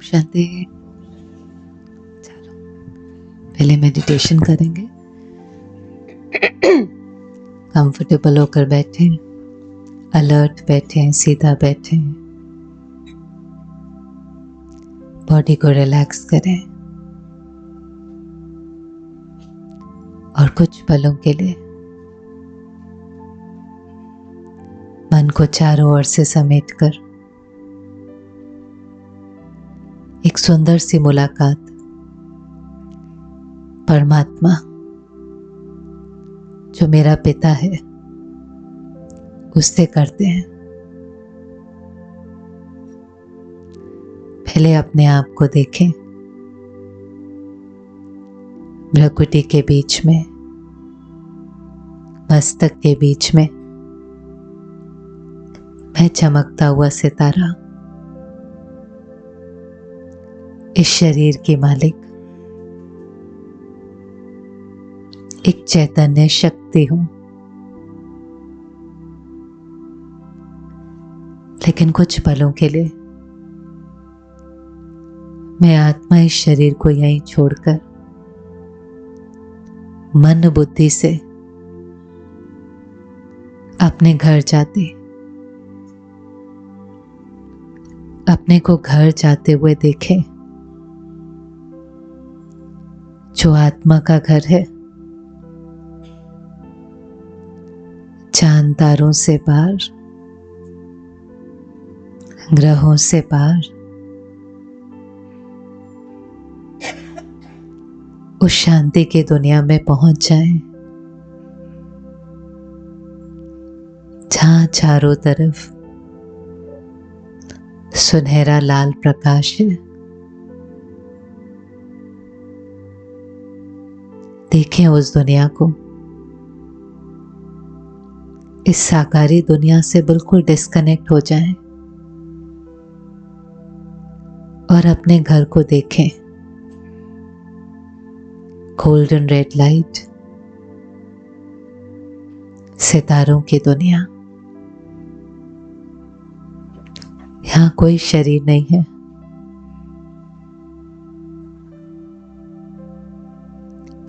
शांति। चलो पहले मेडिटेशन करेंगे। कंफर्टेबल होकर बैठे, अलर्ट बैठे, सीधा बैठे, बॉडी को रिलैक्स करें और कुछ पलों के लिए मन को चारों ओर से समेटकर एक सुंदर सी मुलाकात परमात्मा जो मेरा पिता है उससे करते हैं। पहले अपने आप को देखें, भ्रुकुटी के बीच में, मस्तक के बीच में मैं चमकता हुआ सितारा, इस शरीर की मालिक एक चैतन्य शक्ति हूं। लेकिन कुछ पलों के लिए मैं आत्मा इस शरीर को यहीं छोड़कर मन बुद्धि से अपने घर जाती, अपने को घर जाते हुए देखे जो आत्मा का घर है, चांद तारों से पार, ग्रहों से पार, उस शांति की दुनिया में पहुंच जाएं जहां चारों तरफ सुनहरा लाल प्रकाश है। देखें उस दुनिया को, इस साकारी दुनिया से बिल्कुल डिस्कनेक्ट हो जाएं और अपने घर को देखें। गोल्डन रेड लाइट, सितारों की दुनिया। यहां कोई शरीर नहीं है,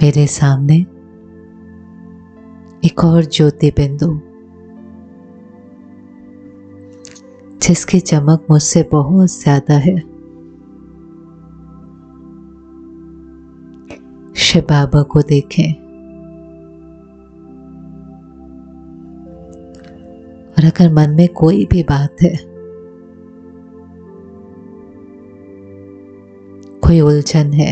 मेरे सामने एक और ज्योति बिंदु जिसकी चमक मुझसे बहुत ज्यादा है। शिव बाबा को देखें और अगर मन में कोई भी बात है, कोई उलझन है,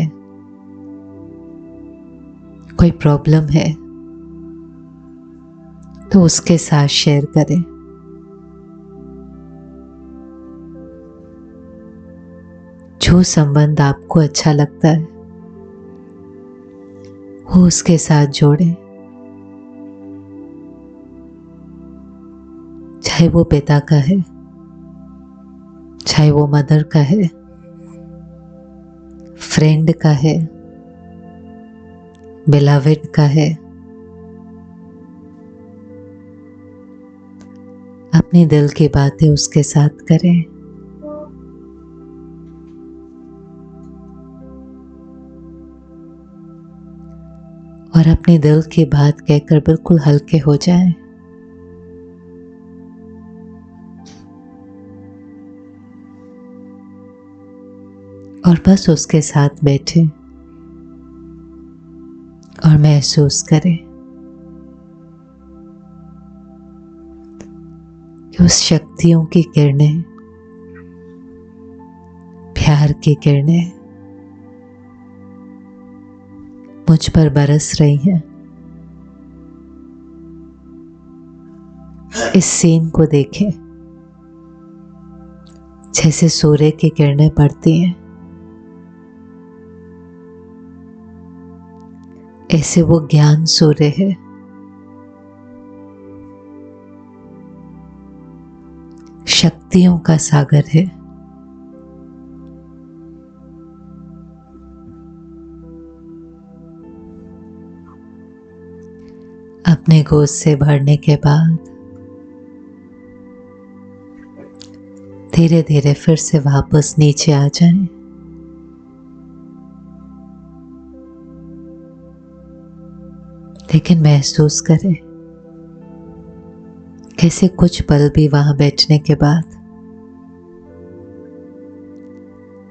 कोई प्रॉब्लम है, तो उसके साथ शेयर करें। जो संबंध आपको अच्छा लगता है वो उसके साथ जोड़ें, चाहे वो पिता का है, चाहे वो मदर का है, फ्रेंड का है, बिलवेड का है। अपने दिल की बातें उसके साथ करें। और अपने दिल की बात कहकर बिल्कुल हल्के हो जाएं। और बस उसके साथ बैठे और महसूस करें कि उस शक्तियों की किरणें, प्यार की किरणें मुझ पर बरस रही हैं। इस सीन को देखें जैसे सूर्य की किरणें पड़ती हैं, ऐसे वो ज्ञान सूर्य है। शक्तियों का सागर है। अपने गोद से भरने के बाद धीरे धीरे फिर से वापस नीचे आ जाएं। लेकिन महसूस करें कैसे कुछ पल भी वहां बैठने के बाद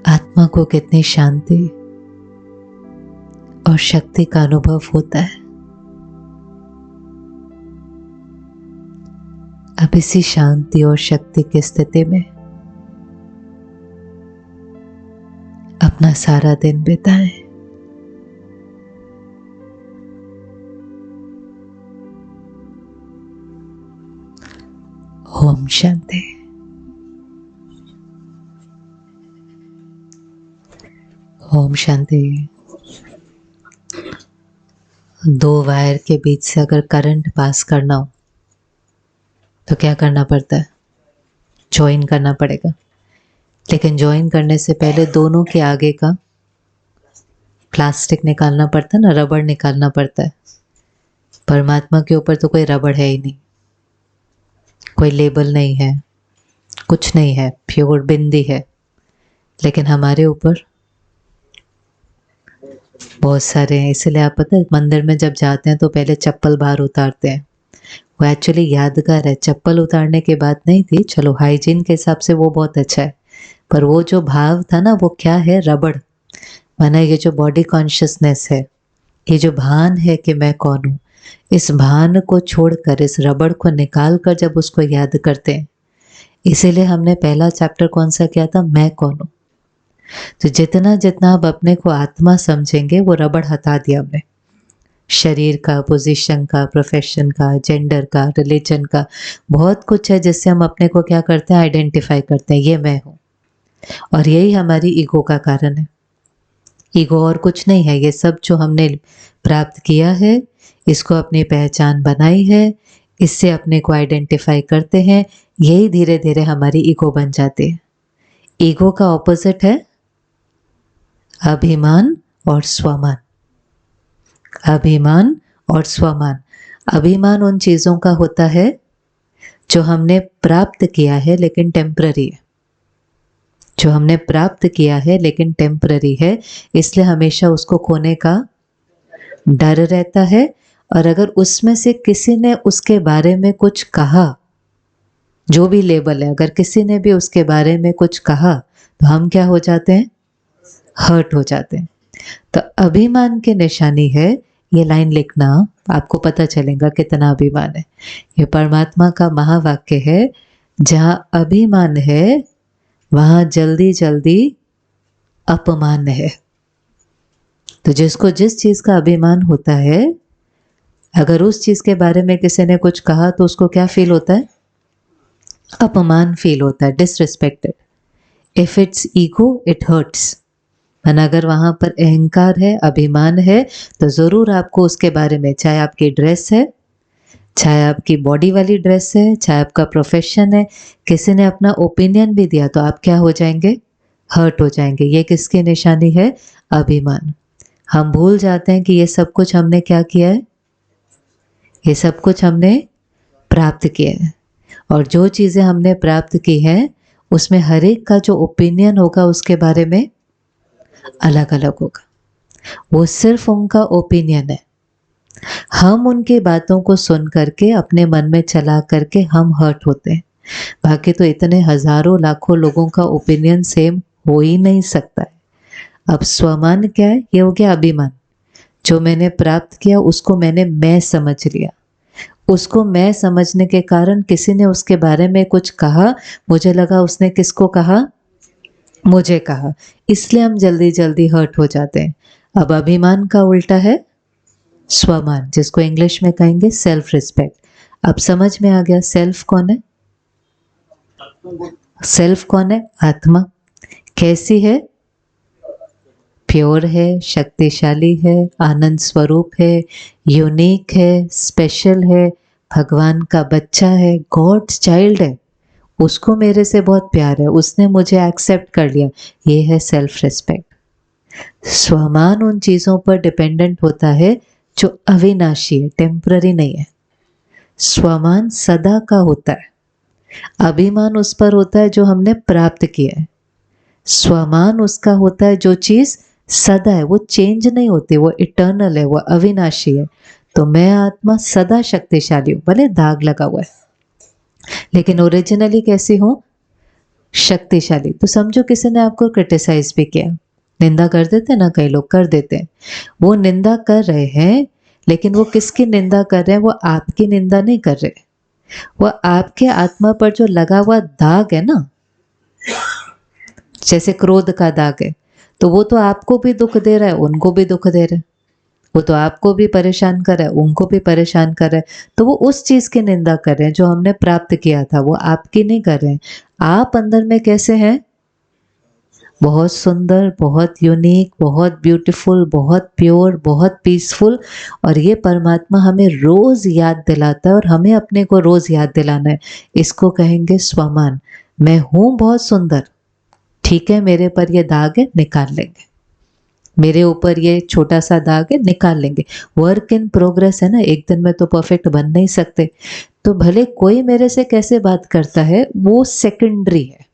आत्मा को कितनी शांति और शक्ति का अनुभव होता है। अब इसी शांति और शक्ति की स्थिति में अपना सारा दिन बिताएं। ओम शांति। ओम शांति। दो वायर के बीच से अगर करंट पास करना हो तो क्या करना पड़ता है? ज्वाइन करना पड़ेगा। लेकिन ज्वाइन करने से पहले दोनों के आगे का प्लास्टिक निकालना पड़ता है ना, रबड़ निकालना पड़ता है। परमात्मा के ऊपर तो कोई रबड़ है ही नहीं, कोई लेबल नहीं है, कुछ नहीं है, प्योर बिंदी है। लेकिन हमारे ऊपर बहुत सारे हैं। इसलिए आप पता है मंदिर में जब जाते हैं तो पहले चप्पल बाहर उतारते हैं। वो एक्चुअली यादगार है, चप्पल उतारने की बात नहीं थी। चलो हाइजीन के हिसाब से वो बहुत अच्छा है, पर वो जो भाव था ना वो क्या है? रबड़। माना ये जो बॉडी कॉन्शियसनेस है, ये जो भान है कि मैं कौन हूँ, इस भान को छोड़कर इस रबड़ को निकाल कर जब उसको याद करते हैं, इसीलिए हमने पहला चैप्टर कौन सा किया था? मैं कौन हूँ। तो जितना जितना आप अपने को आत्मा समझेंगे वो रबड़ हटा दिया हमने। शरीर का, पोजीशन का, प्रोफेशन का, जेंडर का, रिलीजन का, बहुत कुछ है जिससे हम अपने को क्या करते हैं? आइडेंटिफाई करते हैं, ये मैं हूँ। और यही हमारी ईगो का कारण है। ईगो और कुछ नहीं है, ये सब जो हमने प्राप्त किया है, इसको अपनी पहचान बनाई है, इससे अपने को आइडेंटिफाई करते हैं, यही धीरे धीरे हमारी ईगो बन जाती है। ईगो का ऑपोजिट है अभिमान और स्वमान। अभिमान और स्वमान। अभिमान उन चीजों का होता है जो हमने प्राप्त किया है लेकिन टेम्पररी है, जो हमने प्राप्त किया है लेकिन टेम्पररी है, इसलिए हमेशा उसको खोने का डर रहता है। और अगर उसमें से किसी ने उसके बारे में कुछ कहा, जो भी लेबल है, अगर किसी ने भी उसके बारे में कुछ कहा तो हम क्या हो जाते हैं? हर्ट हो जाते हैं। तो अभिमान की निशानी है, ये लाइन लिखना, आपको पता चलेगा कितना अभिमान है। ये परमात्मा का महावाक्य है, जहां अभिमान है वहां जल्दी जल्दी अपमान है। तो जिसको जिस चीज का अभिमान होता है, अगर उस चीज के बारे में किसी ने कुछ कहा तो उसको क्या फील होता है? अपमान फील होता है, disrespected. If it's ego it hurts. अगर वहां पर अहंकार है, अभिमान है, तो जरूर आपको उसके बारे में, चाहे आपकी ड्रेस है, चाहे आपकी बॉडी वाली ड्रेस है, चाहे आपका प्रोफेशन है, किसी ने अपना ओपिनियन भी दिया तो आप क्या हो जाएंगे? हर्ट हो जाएंगे। ये किसकी निशानी है? अभिमान। हम भूल जाते हैं कि ये सब कुछ हमने क्या किया है? ये सब कुछ हमने प्राप्त किया है। और जो चीजें हमने प्राप्त की हैं उसमें हर एक का जो ओपिनियन होगा उसके बारे में अलग अलग होगा। वो सिर्फ उनका ओपिनियन है। हम उनकी बातों को सुन करके अपने मन में चला करके हम हर्ट होते हैं। बाकी तो इतने हजारों लाखों लोगों का ओपिनियन सेम हो ही नहीं सकता है। अब स्वमान क्या है? ये हो गया अभिमान। जो मैंने प्राप्त किया उसको मैंने मैं समझ लिया। उसको मैं समझने के कारण किसी ने उसके बारे में कुछ कहा, मुझे लगा उसने किसको कहा? मुझे कहा, इसलिए हम जल्दी जल्दी हर्ट हो जाते हैं। अब अभिमान का उल्टा है स्वमान, जिसको इंग्लिश में कहेंगे सेल्फ रिस्पेक्ट। अब समझ में आ गया सेल्फ कौन है? सेल्फ कौन है? आत्मा। कैसी है? प्योर है, शक्तिशाली है, आनंद स्वरूप है, यूनिक है, स्पेशल है, भगवान का बच्चा है, गॉड्स चाइल्ड है। उसको मेरे से बहुत प्यार है, उसने मुझे एक्सेप्ट कर लिया। ये है सेल्फ रिस्पेक्ट। स्वमान उन चीजों पर डिपेंडेंट होता है जो अविनाशी है, टेम्पररी नहीं है। स्वमान सदा का होता है। अभिमान उस पर होता है जो हमने प्राप्त किया है। स्वमान उसका होता है जो चीज सदा है, वो चेंज नहीं होती, वो इटर्नल है, वो अविनाशी है। तो मैं आत्मा सदा शक्तिशाली हूं, भले दाग लगा हुआ है लेकिन ओरिजिनली कैसी हूं? शक्तिशाली। तो समझो किसी ने आपको क्रिटिसाइज भी किया, निंदा कर देते ना, कई लोग कर देते हैं। वो निंदा कर रहे हैं लेकिन वो किसकी निंदा कर रहे हैं? वो आपकी निंदा नहीं कर रहे, वो आपके आत्मा पर जो लगा हुआ दाग है ना, जैसे क्रोध का दाग है, तो वो तो आपको भी दुख दे रहा है, उनको भी दुख दे रहा है। वो तो आपको भी परेशान कर रहा है, उनको भी परेशान कर रहा है। तो वो उस चीज की निंदा कर रहे हैं जो हमने प्राप्त किया था, वो आपकी नहीं कर रहे हैं। आप अंदर में कैसे हैं? बहुत सुंदर, बहुत यूनिक, बहुत ब्यूटीफुल, बहुत प्योर, बहुत पीसफुल। और ये परमात्मा हमें रोज याद दिलाता है और हमें अपने को रोज याद दिलाना है। इसको कहेंगे स्वमान। मैं हूं बहुत सुंदर, ठीक है, मेरे पर ये दाग है, निकाल लेंगे। मेरे ऊपर ये छोटा सा दाग है, निकाल लेंगे। वर्क इन प्रोग्रेस है ना, एक दिन में तो परफेक्ट बन नहीं सकते। तो भले कोई मेरे से कैसे बात करता है वो सेकेंडरी है।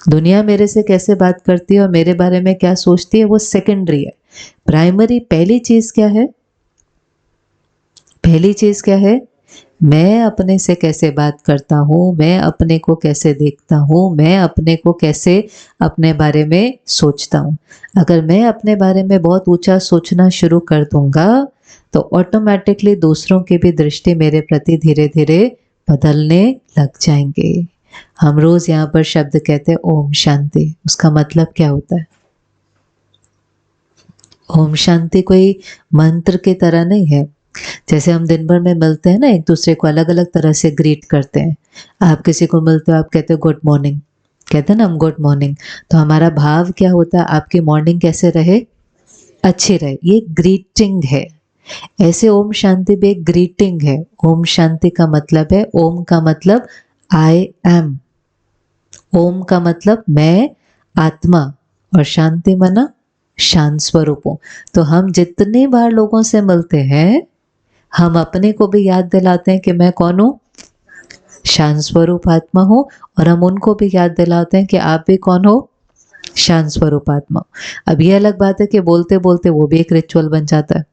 दुनिया मेरे से कैसे बात करती है और मेरे बारे में क्या सोचती है वो सेकेंडरी है। प्राइमरी पहली चीज क्या है? पहली चीज क्या है? मैं अपने से कैसे बात करता हूँ, मैं अपने को कैसे देखता हूँ, मैं अपने को कैसे अपने बारे में सोचता हूँ। अगर मैं अपने बारे में बहुत ऊंचा सोचना शुरू कर दूंगा तो ऑटोमेटिकली दूसरों की भी दृष्टि मेरे प्रति धीरे धीरे बदलने लग जाएंगे। हम रोज यहाँ पर शब्द कहते हैं ओम शांति। उसका मतलब क्या होता है? ओम शांति कोई मंत्र की तरह नहीं है। जैसे हम दिन भर में मिलते हैं ना, एक दूसरे को अलग अलग तरह से ग्रीट करते हैं। आप किसी को मिलते हो, आप कहते हो गुड मॉर्निंग, कहते हैं ना हम गुड मॉर्निंग। तो हमारा भाव क्या होता है? आपकी मॉर्निंग कैसे रहे? अच्छी रहे। ये ग्रीटिंग है। ऐसे ओम शांति भी एक ग्रीटिंग है। ओम शांति का मतलब है, ओम का मतलब आई एम। ओम का मतलब मैं आत्मा, और शांति मना शांत स्वरूप हूं। तो हम जितनी बार लोगों से मिलते हैं हम अपने को भी याद दिलाते हैं कि मैं कौन हूं? शांत स्वरूप आत्मा हूं। और हम उनको भी याद दिलाते हैं कि आप भी कौन हो? शांत स्वरूप आत्मा। अब ये अलग बात है कि बोलते बोलते वो भी एक रिचुअल बन जाता है।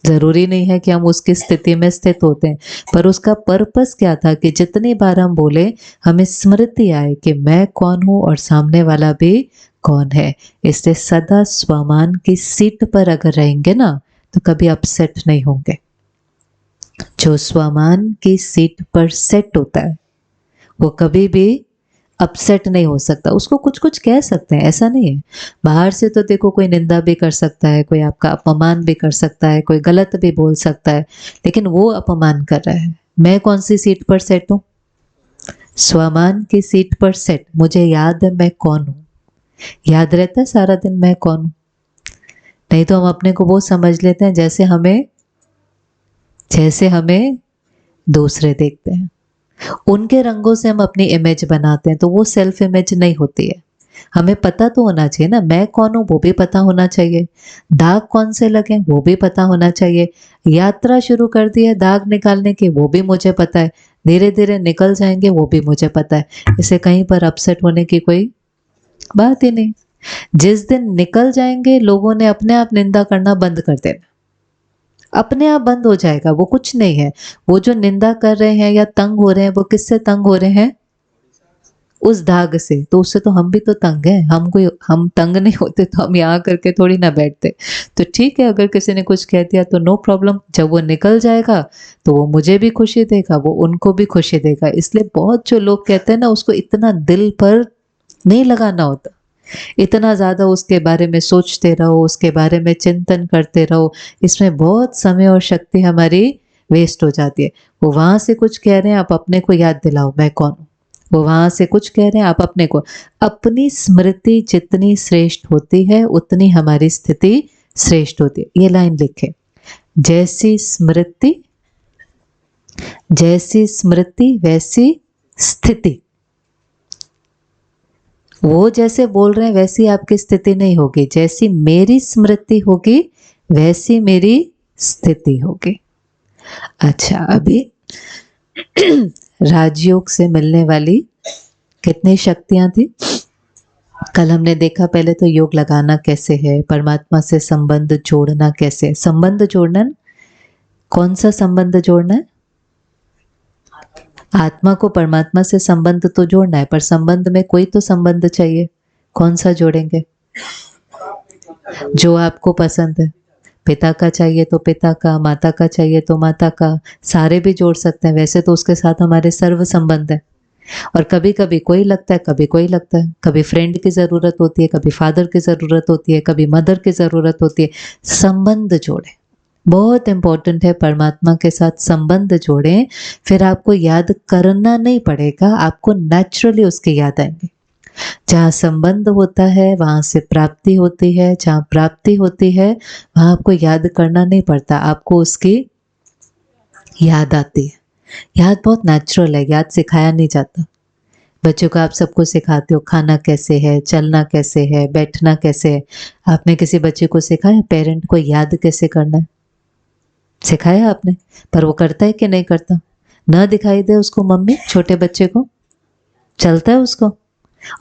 जरूरी नहीं है कि हम उसकी स्थिति में स्थित होते हैं, पर उसका पर्पस क्या था कि जितनी बार हम बोले हमें स्मृति आए कि मैं कौन हूं और सामने वाला भी कौन है। इसलिए सदा स्वमान की सीट पर अगर रहेंगे ना तो कभी अपसेट नहीं होंगे। जो स्वमान की सीट पर सेट होता है वो कभी भी अपसेट नहीं हो सकता। उसको कुछ कुछ कह सकते हैं, ऐसा नहीं है। बाहर से तो देखो कोई निंदा भी कर सकता है, कोई आपका अपमान भी कर सकता है, कोई गलत भी बोल सकता है, लेकिन वो अपमान कर रहा है। मैं कौन सी सीट पर सेट हूं? स्वमान की सीट पर सेट। मुझे याद है मैं कौन हूं। याद रहता है सारा दिन मैं कौन हूं। नहीं तो हम अपने को वो समझ लेते हैं जैसे हमें दूसरे देखते हैं। उनके रंगों से हम अपनी इमेज बनाते हैं, तो वो सेल्फ इमेज नहीं होती है। हमें पता तो होना चाहिए ना, मैं कौन हूं वो भी पता होना चाहिए, दाग कौन से लगे वो भी पता होना चाहिए। यात्रा शुरू कर दी है दाग निकालने की, वो भी मुझे पता है। धीरे धीरे निकल जाएंगे वो भी मुझे पता है। इसे कहीं पर अपसेट होने की कोई बात ही नहीं। जिस दिन निकल जाएंगे लोगों ने अपने आप निंदा करना बंद कर देना, अपने आप बंद हो जाएगा। वो कुछ नहीं है। वो जो निंदा कर रहे हैं या तंग हो रहे हैं वो किससे तंग हो रहे हैं? उस दाग से। तो उससे तो हम भी तो तंग हैं। हम तंग नहीं होते तो हम यहाँ करके थोड़ी ना बैठते। तो ठीक है, अगर किसी ने कुछ कह दिया तो नो प्रॉब्लम। जब वो निकल जाएगा तो वो मुझे भी खुशी देगा, वो उनको भी खुशी देगा। इसलिए बहुत जो लोग कहते हैं ना उसको इतना दिल पर नहीं लगाना होता। इतना ज्यादा उसके बारे में सोचते रहो, उसके बारे में चिंतन करते रहो, इसमें बहुत समय और शक्ति हमारी वेस्ट हो जाती है। वो वहां से कुछ कह रहे हैं, आप अपने को याद दिलाओ मैं कौन हूं। वो वहां से कुछ कह रहे हैं, आप अपने को। अपनी स्मृति जितनी श्रेष्ठ होती है उतनी हमारी स्थिति श्रेष्ठ होती है। ये लाइन लिखे, जैसी स्मृति वैसी स्थिति। वो जैसे बोल रहे हैं वैसी आपकी स्थिति नहीं होगी। जैसी मेरी स्मृति होगी वैसी मेरी स्थिति होगी। अच्छा, अभी राजयोग से मिलने वाली कितनी शक्तियां थी कल हमने देखा। पहले तो योग लगाना कैसे है, परमात्मा से संबंध जोड़ना कैसे। संबंध जोड़ना कौन सा संबंध जोड़ना है? आत्मा को परमात्मा से संबंध तो जोड़ना है, पर संबंध में कोई तो संबंध चाहिए। कौन सा जोड़ेंगे? जो आपको पसंद है। पिता का चाहिए तो पिता का, माता का चाहिए तो माता का, सारे भी जोड़ सकते हैं। वैसे तो उसके साथ हमारे सर्व संबंध है, और कभी कभी कोई लगता है, कभी कोई लगता है। कभी फ्रेंड की ज़रूरत होती है, कभी फादर की ज़रूरत होती है, कभी मदर की ज़रूरत होती है। संबंध जोड़ें, बहुत इंपॉर्टेंट है। परमात्मा के साथ संबंध जोड़ें, फिर आपको याद करना नहीं पड़ेगा, आपको नेचुरली उसकी याद आएंगे। जहाँ संबंध होता है वहाँ से प्राप्ति होती है, जहाँ प्राप्ति होती है वहाँ आपको याद करना नहीं पड़ता, आपको उसकी याद आती है। याद बहुत नेचुरल है, याद सिखाया नहीं जाता। बच्चों को आप सबको सिखाते हो खाना कैसे है, चलना कैसे है, बैठना कैसे है। आपने किसी बच्चे को सिखाया पेरेंट को याद कैसे करना है? सिखाया आपने, पर वो करता है कि नहीं करता? न दिखाई दे उसको मम्मी, छोटे बच्चे को चलता है उसको,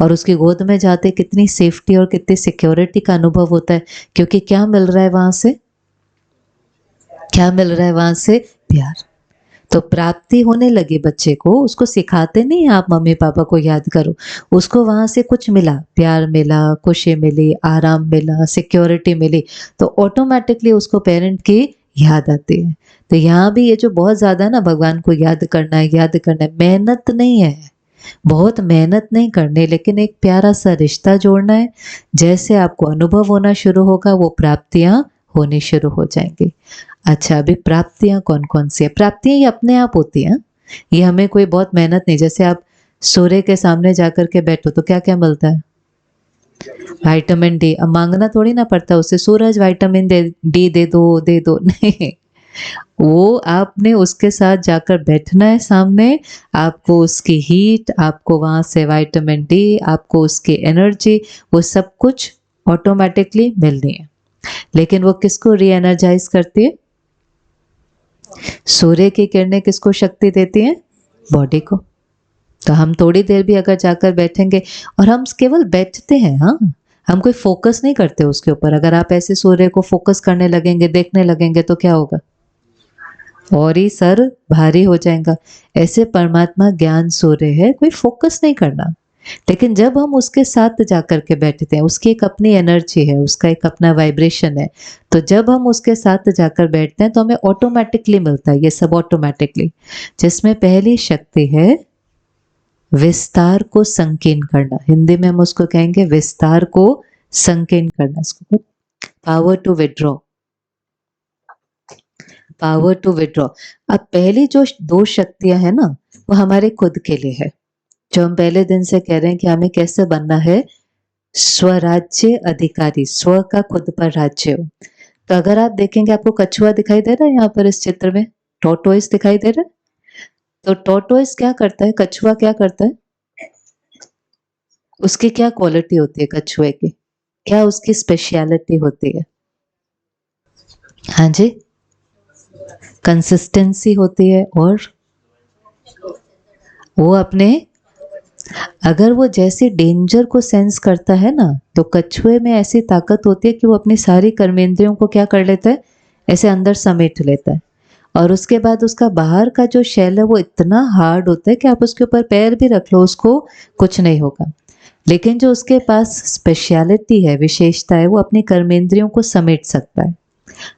और उसकी गोद में जाते कितनी सेफ्टी और कितनी सिक्योरिटी का अनुभव होता है, क्योंकि क्या मिल रहा है वहां से? क्या मिल रहा है वहां से? प्यार। तो प्राप्ति होने लगी बच्चे को, उसको सिखाते नहीं आप मम्मी पापा को याद करो, उसको वहां से कुछ मिला, प्यार मिला, खुशी मिली, आराम मिला, सिक्योरिटी मिली, तो ऑटोमेटिकली उसको पेरेंट की याद आती है। तो यहाँ भी ये जो बहुत ज्यादा है ना, भगवान को याद करना है, याद करना है, मेहनत नहीं है, बहुत मेहनत नहीं करनी, लेकिन एक प्यारा सा रिश्ता जोड़ना है। जैसे आपको अनुभव होना शुरू होगा, वो प्राप्तियां होनी शुरू हो जाएंगी। अच्छा, अभी प्राप्तियां कौन कौन सी है? प्राप्तियां ये अपने आप होती हैं, ये हमें कोई बहुत मेहनत नहीं। जैसे आप सूर्य के सामने जाकर के बैठो तो क्या क्या मिलता है? Vitamin D. अब मांगना थोड़ी ना पड़ता उससे, सूरज विटामिन डी दे दो, दे दो, नहीं। वो आपने उसके साथ जाकर बैठना है सामने, आपको उसकी हीट, आपको वहां से विटामिन डी, आपको उसकी एनर्जी, वो सब कुछ ऑटोमेटिकली मिलनी है। लेकिन वो किसको री एनर्जाइज करती है? सूर्य की किरणें किसको शक्ति देती हैं? बॉडी को। तो हम थोड़ी देर भी अगर जाकर बैठेंगे, और हम केवल बैठते हैं, हाँ, हम कोई फोकस नहीं करते उसके ऊपर। अगर आप ऐसे सूर्य को फोकस करने लगेंगे, देखने लगेंगे, तो क्या होगा? और ही सर भारी हो जाएगा। ऐसे परमात्मा ज्ञान सूर्य है, कोई फोकस नहीं करना। लेकिन जब हम उसके साथ जाकर के बैठते हैं, उसकी एक अपनी एनर्जी है, उसका एक अपना वाइब्रेशन है, तो जब हम उसके साथ जाकर बैठते हैं तो हमें ऑटोमेटिकली मिलता है ये सब, ऑटोमेटिकली। जिसमें पहली शक्ति है विस्तार को संकीर्ण करना। हिंदी में हम उसको कहेंगे विस्तार को संकीर्ण करना, इसको power to withdraw, power to withdraw. अब पहली जो दो शक्तियां है ना, वो हमारे खुद के लिए है, जो हम पहले दिन से कह रहे हैं कि हमें कैसे बनना है स्वराज्य अधिकारी, स्व का खुद पर राज्य हो। तो अगर आप देखेंगे, आपको कछुआ दिखाई दे रहा है यहाँ पर इस चित्र में, टोटोइस दिखाई दे रहा है। तो टोटोइस क्या करता है, कछुआ क्या करता है, उसकी क्या क्वालिटी होती है कछुए की, क्या उसकी स्पेशलिटी होती है? हाँ जी, कंसिस्टेंसी होती है, और वो अपने, अगर वो जैसे डेंजर को सेंस करता है ना, तो कछुए में ऐसी ताकत होती है कि वो अपनी सारी कर्मेंद्रियों को क्या कर लेता है, ऐसे अंदर समेट लेता है। और उसके बाद उसका बाहर का जो शेल है वो इतना हार्ड होता है कि आप उसके ऊपर पैर भी रख लो उसको कुछ नहीं होगा। लेकिन जो उसके पास स्पेशलिटी है, विशेषता है, वो अपनी कर्मेंद्रियों को समेट सकता है।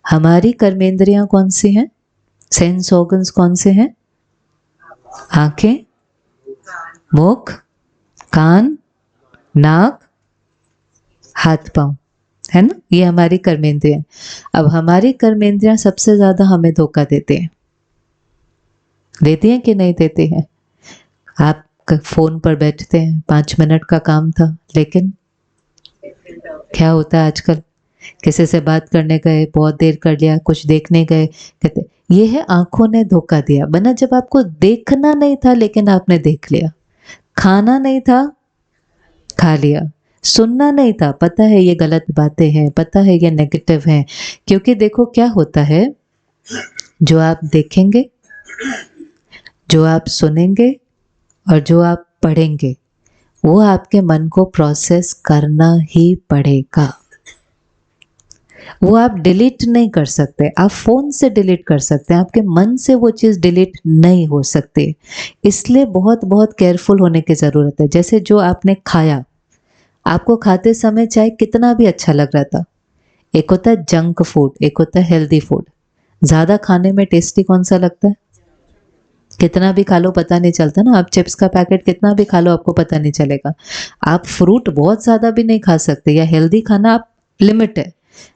हमारी कर्मेंद्रियां कौन सी हैं? सेंस ऑर्गन्स कौन से हैं? आंखें, मुख, कान, नाक, हाथ पांव, है ना, ये हमारी कर्मेंद्रियां। अब हमारी कर्मेंद्रियां सबसे ज्यादा हमें धोखा देते हैं, देती हैं कि नहीं देती हैं? आप फोन पर बैठते हैं, 5 मिनट का काम था, लेकिन क्या होता है आजकल, किसी से बात करने गए, बहुत देर कर लिया, कुछ देखने गए, कहते ये है आंखों ने धोखा दिया। बना जब आपको देखना नहीं था लेकिन आपने देख लिया, खाना नहीं था खा लिया, सुनना नहीं था, पता है ये गलत बातें हैं, पता है ये नेगेटिव हैं। क्योंकि देखो क्या होता है, जो आप देखेंगे, जो आप सुनेंगे, और जो आप पढ़ेंगे, वो आपके मन को प्रोसेस करना ही पड़ेगा। वो आप डिलीट नहीं कर सकते, आप फोन से डिलीट कर सकते हैं, आपके मन से वो चीज डिलीट नहीं हो सकती। इसलिए बहुत बहुत केयरफुल होने की जरूरत है। जैसे जो आपने खाया, आपको खाते समय चाहे कितना भी अच्छा लग रहा था, एक होता है जंक फूड, एक होता है हेल्दी फूड। ज्यादा खाने में टेस्टी कौन सा लगता है? कितना भी खा लो पता नहीं चलता ना, आप चिप्स का पैकेट कितना भी खा लो आपको पता नहीं चलेगा। आप फ्रूट बहुत ज्यादा भी नहीं खा सकते, या हेल्दी खाना आप लिमिट है,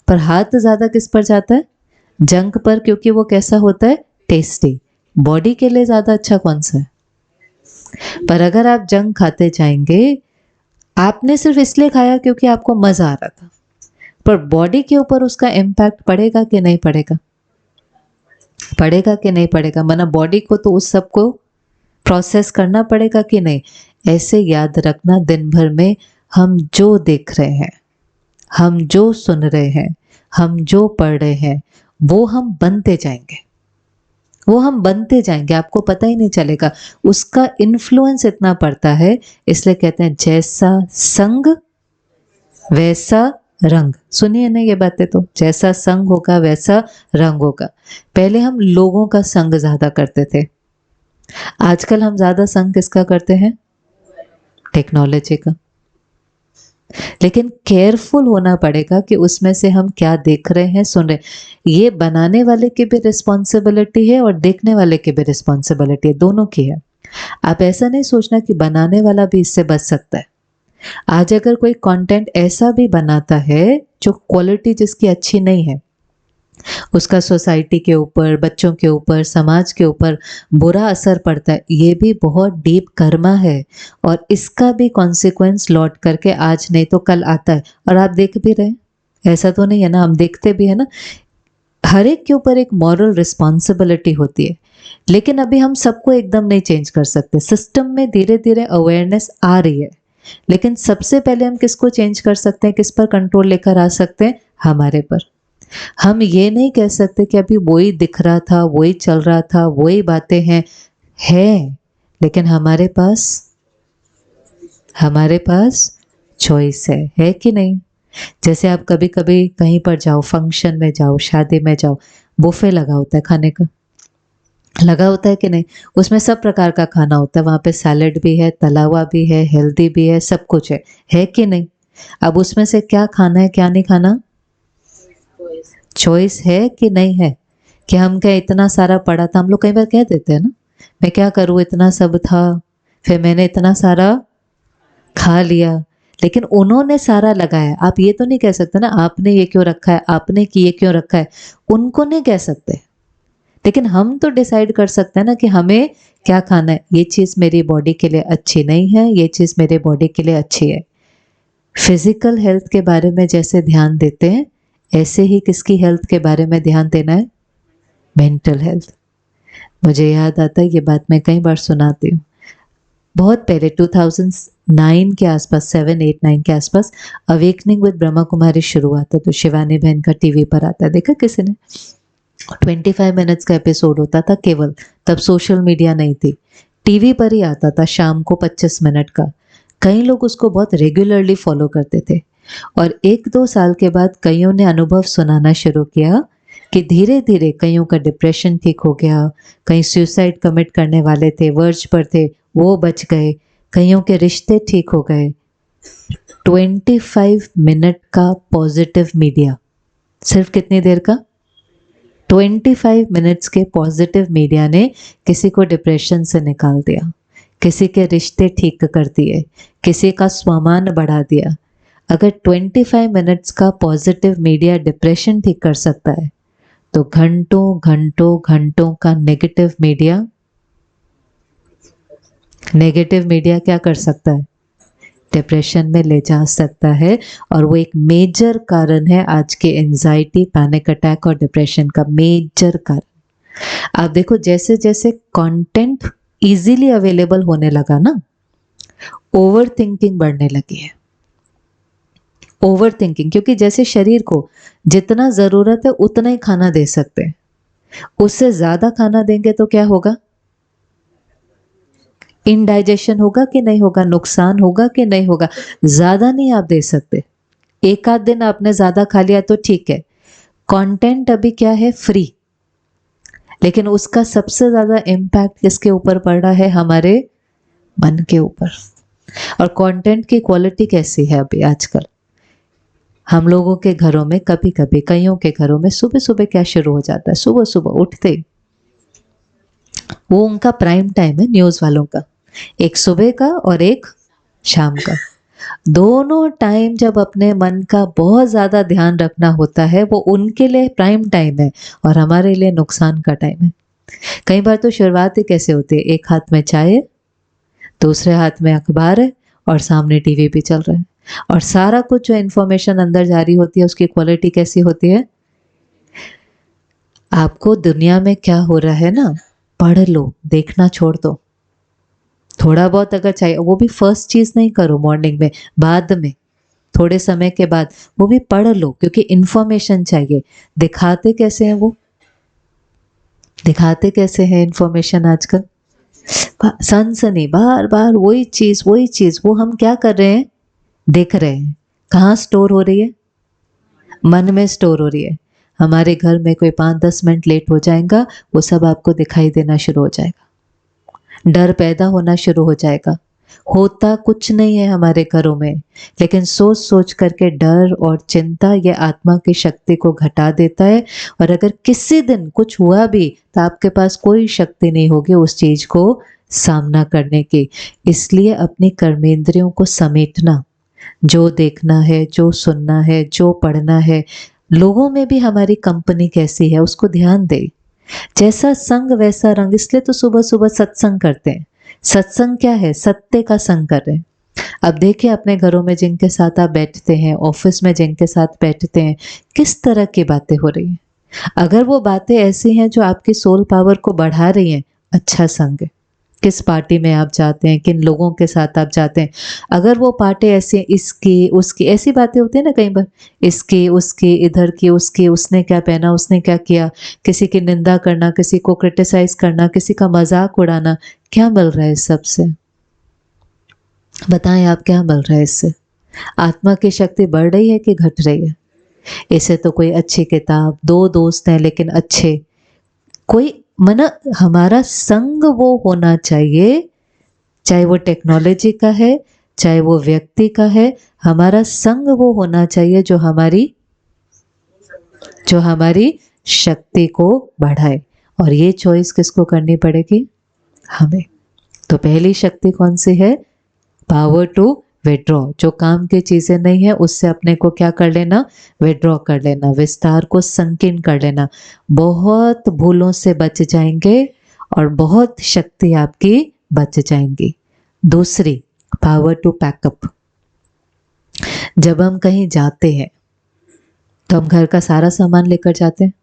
पर हाथ ज्यादा किस पर जाता है? जंक पर, क्योंकि वो कैसा होता है? टेस्टी। बॉडी के लिए ज्यादा अच्छा कौन सा है? पर अगर आप जंक खाते जाएंगे, आपने सिर्फ इसलिए खाया क्योंकि आपको मजा आ रहा था, पर बॉडी के ऊपर उसका इम्पैक्ट पड़ेगा कि नहीं पड़ेगा? पड़ेगा कि नहीं पड़ेगा? माना बॉडी को तो उस सब को प्रोसेस करना पड़ेगा कि नहीं? ऐसे याद रखना, दिन भर में हम जो देख रहे हैं, हम जो सुन रहे हैं, हम जो पढ़ रहे हैं, वो हम बनते जाएंगे, वो हम बनते जाएंगे, आपको पता ही नहीं चलेगा। उसका इन्फ्लुएंस इतना पड़ता है, इसलिए कहते हैं जैसा संग वैसा रंग। सुनिए ना ये बातें, तो जैसा संग होगा वैसा रंग होगा। पहले हम लोगों का संग ज्यादा करते थे, आजकल हम ज्यादा संग किसका करते हैं? टेक्नोलॉजी का। लेकिन केयरफुल होना पड़ेगा कि उसमें से हम क्या देख रहे हैं, सुन रहे हैं। ये बनाने वाले की भी रिस्पॉन्सिबिलिटी है और देखने वाले की भी रिस्पॉन्सिबिलिटी है, दोनों की है। आप ऐसा नहीं सोचना कि बनाने वाला भी इससे बच सकता है। आज अगर कोई कंटेंट ऐसा भी बनाता है जो क्वालिटी जिसकी अच्छी नहीं है, उसका सोसाइटी के ऊपर, बच्चों के ऊपर, समाज के ऊपर बुरा असर पड़ता है, ये भी बहुत डीप कर्मा है, और इसका भी कॉन्सिक्वेंस लौट करके आज नहीं तो कल आता है। और आप देख भी रहे हैं, ऐसा तो नहीं है ना, हम देखते भी है ना। हर एक के ऊपर एक मॉरल रिस्पॉन्सिबिलिटी होती है, लेकिन अभी हम सबको एकदम नहीं चेंज कर सकते। सिस्टम में धीरे धीरे अवेयरनेस आ रही है, लेकिन सबसे पहले हम किसको चेंज कर सकते हैं, किस पर कंट्रोल लेकर आ सकते हैं? हमारे पर। हम ये नहीं कह सकते कि अभी वही दिख रहा था, वही चल रहा था, वही बातें हैं, है, लेकिन हमारे पास चॉइस है कि नहीं? जैसे आप कभी कभी कहीं पर जाओ, फंक्शन में जाओ, शादी में जाओ, बुफे लगा होता है खाने का, लगा होता है कि नहीं? उसमें सब प्रकार का खाना होता है, वहां पे सैलेड भी है, तला हुआ भी है, हेल्दी भी है, सब कुछ है कि नहीं? अब उसमें से क्या खाना है क्या नहीं खाना, चॉइस है कि नहीं है? कि हम क्या इतना सारा पड़ा था, हम लोग कई बार कह देते हैं ना, मैं क्या करूं, इतना सब था, फिर मैंने इतना सारा खा लिया। लेकिन उन्होंने सारा लगाया, आप ये तो नहीं कह सकते ना आपने ये क्यों रखा है, आपने कि ये क्यों रखा है, उनको नहीं कह सकते। लेकिन हम तो डिसाइड कर सकते हैं ना कि हमें क्या खाना है। ये चीज मेरी बॉडी के लिए अच्छी नहीं है, ये चीज मेरे बॉडी के लिए अच्छी है। फिजिकल हेल्थ के बारे में जैसे ध्यान देते हैं, ऐसे ही किसकी हेल्थ के बारे में ध्यान देना है? Mental health. मुझे याद आता है, ये बात मैं कई बार सुनाती हूँ। बहुत पहले 2009 के आसपास, 7, 8, 9 के आसपास अवेकनिंग विद ब्रह्मा कुमारी शुरू हुआ था, तो शिवानी बहन का टीवी पर आता है, देखा किसी ने? 25 मिनट्स का एपिसोड होता था केवल, तब सोशल मीडिया नहीं थी, टीवी पर ही आता था शाम को 25 मिनट का। कई लोग उसको बहुत रेगुलरली फॉलो करते थे, और 1-2 साल के बाद कईयों ने अनुभव सुनाना शुरू किया कि धीरे धीरे कईयों का डिप्रेशन ठीक हो गया, कई सुसाइड कमिट करने वाले थे, वर्ज पर थे, वो बच गए, कईयों के रिश्ते ठीक हो गए। 25 मिनट का पॉजिटिव मीडिया, सिर्फ कितनी देर का? 25 मिनट्स के पॉजिटिव मीडिया ने किसी को डिप्रेशन से निकाल दिया, किसी के रिश्ते ठीक कर दिए, किसी का स्वामान बढ़ा दिया। अगर 25 मिनट्स का पॉजिटिव मीडिया डिप्रेशन ठीक कर सकता है, तो घंटों घंटों घंटों का नेगेटिव मीडिया क्या कर सकता है? डिप्रेशन में ले जा सकता है। और वो एक मेजर कारण है आज के एंजाइटी, पैनिक अटैक और डिप्रेशन का मेजर कारण। आप देखो, जैसे जैसे कंटेंट इजीली अवेलेबल होने लगा ना, ओवर थिंकिंग बढ़ने लगी है। ओवर थिंकिंग, क्योंकि जैसे शरीर को जितना जरूरत है उतना ही खाना दे सकते हैं, उससे ज्यादा खाना देंगे तो क्या होगा? इनडाइजेशन होगा कि नहीं होगा, नुकसान होगा कि नहीं होगा? ज्यादा नहीं आप दे सकते। एक आध दिन आपने ज्यादा खा लिया तो ठीक है, कंटेंट अभी क्या है, फ्री, लेकिन उसका सबसे ज्यादा इम्पैक्ट किसके ऊपर पड़ रहा है, हमारे मन के ऊपर। और कंटेंट की क्वालिटी कैसी है अभी आजकल, हम लोगों के घरों में कभी कभी, कईयों के घरों में सुबह सुबह क्या शुरू हो जाता है, सुबह सुबह उठते ही वो उनका प्राइम टाइम है न्यूज वालों का, एक सुबह का और एक शाम का। दोनों टाइम जब अपने मन का बहुत ज्यादा ध्यान रखना होता है, वो उनके लिए प्राइम टाइम है और हमारे लिए नुकसान का टाइम है। कई बार तो शुरुआत ही कैसे होती है, एक हाथ में चाय है, दूसरे हाथ में अखबार है और सामने टीवी भी चल रहा है, और सारा कुछ जो इन्फॉर्मेशन अंदर जारी होती है उसकी क्वालिटी कैसी होती है। आपको दुनिया में क्या हो रहा है ना, पढ़ लो, देखना छोड़ दो। थोड़ा बहुत अगर चाहिए, वो भी फर्स्ट चीज नहीं करो मॉर्निंग में, बाद में थोड़े समय के बाद वो भी पढ़ लो, क्योंकि इंफॉर्मेशन चाहिए। दिखाते कैसे हैं वो, दिखाते कैसे हैं इंफॉर्मेशन आजकल, सनसनी, बार बार वही चीज वो हम क्या कर रहे हैं, देख रहे हैं। कहाँ स्टोर हो रही है, मन में स्टोर हो रही है। हमारे घर में कोई 5-10 मिनट लेट हो जाएगा, वो सब आपको दिखाई देना शुरू हो जाएगा, डर पैदा होना शुरू हो जाएगा। होता कुछ नहीं है हमारे घरों में, लेकिन सोच सोच करके डर और चिंता ये आत्मा की शक्ति को घटा देता है। और अगर किसी दिन कुछ हुआ भी तो आपके पास कोई शक्ति नहीं होगी उस चीज को सामना करने की। इसलिए अपनी कर्मेंद्रियों को समेटना, जो देखना है, जो सुनना है, जो पढ़ना है, लोगों में भी हमारी कंपनी कैसी है उसको ध्यान दे। जैसा संग वैसा रंग, इसलिए तो सुबह सुबह सत्संग करते हैं। सत्संग क्या है, सत्य का संग कर रहे हैं। अब देखिए अपने घरों में जिनके साथ आप बैठते हैं, ऑफिस में जिनके साथ बैठते हैं, किस तरह की बातें हो रही हैं। अगर वो बातें ऐसी हैं जो आपकी सोल पावर को बढ़ा रही हैं, अच्छा संग है। किस पार्टी में आप जाते हैं, किन लोगों के साथ आप जाते हैं, अगर वो पार्टी ऐसी, इसकी उसकी ऐसी बातें होती है ना कई बार, इसकी उसकी, इधर की उसकी, उसने क्या पहना, उसने क्या किया, किसी की निंदा करना, किसी को क्रिटिसाइज करना, किसी का मजाक उड़ाना, क्या मिल रहा है इस सब से, बताएं आप, क्या मिल रहा है इससे। आत्मा की शक्ति बढ़ रही है कि घट रही है। इसे तो कोई अच्छी किताब, दो दोस्त हैं लेकिन अच्छे, कोई मना, हमारा संग वो होना चाहिए, चाहे वो टेक्नोलॉजी का है, चाहे वो व्यक्ति का है, हमारा संग वो होना चाहिए जो हमारी शक्ति को बढ़ाए। और ये चॉइस किसको करनी पड़ेगी, हमें। तो पहली शक्ति कौन सी है, पावर टू विड्रॉ। जो काम की चीजें नहीं है उससे अपने को क्या कर लेना, विड्रॉ कर लेना, विस्तार को संकीर्ण कर लेना। बहुत भूलों से बच जाएंगे और बहुत शक्ति आपकी बच जाएंगी। दूसरी, पावर टू पैकअप। जब हम कहीं जाते हैं तो हम घर का सारा सामान लेकर जाते हैं।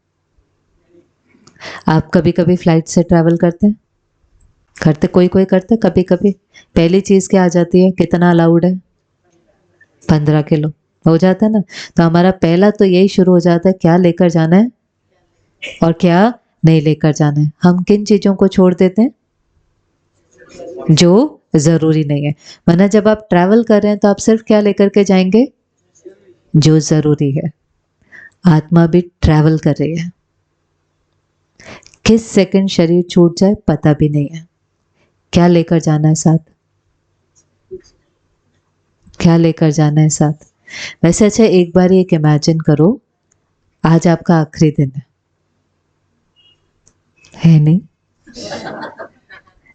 आप कभी कभी फ्लाइट से ट्रैवल करते हैं, करते, कोई कोई करते, कभी कभी। पहली चीज क्या आ जाती है, कितना अलाउड है, 15 किलो हो जाता है ना। तो हमारा पहला तो यही शुरू हो जाता है, क्या लेकर जाना है और क्या नहीं लेकर जाना है। हम किन चीजों को छोड़ देते हैं, जो जरूरी नहीं है। वरना जब आप ट्रैवल कर रहे हैं तो आप सिर्फ क्या लेकर के जाएंगे, जो जरूरी है। आत्मा भी ट्रैवल कर रही है, किस सेकंड शरीर छूट जाए पता भी नहीं है। क्या लेकर जाना है साथ, क्या लेकर जाना है साथ। वैसे अच्छा एक बार एक इमेजिन करो, आज आपका आखिरी दिन है नहीं,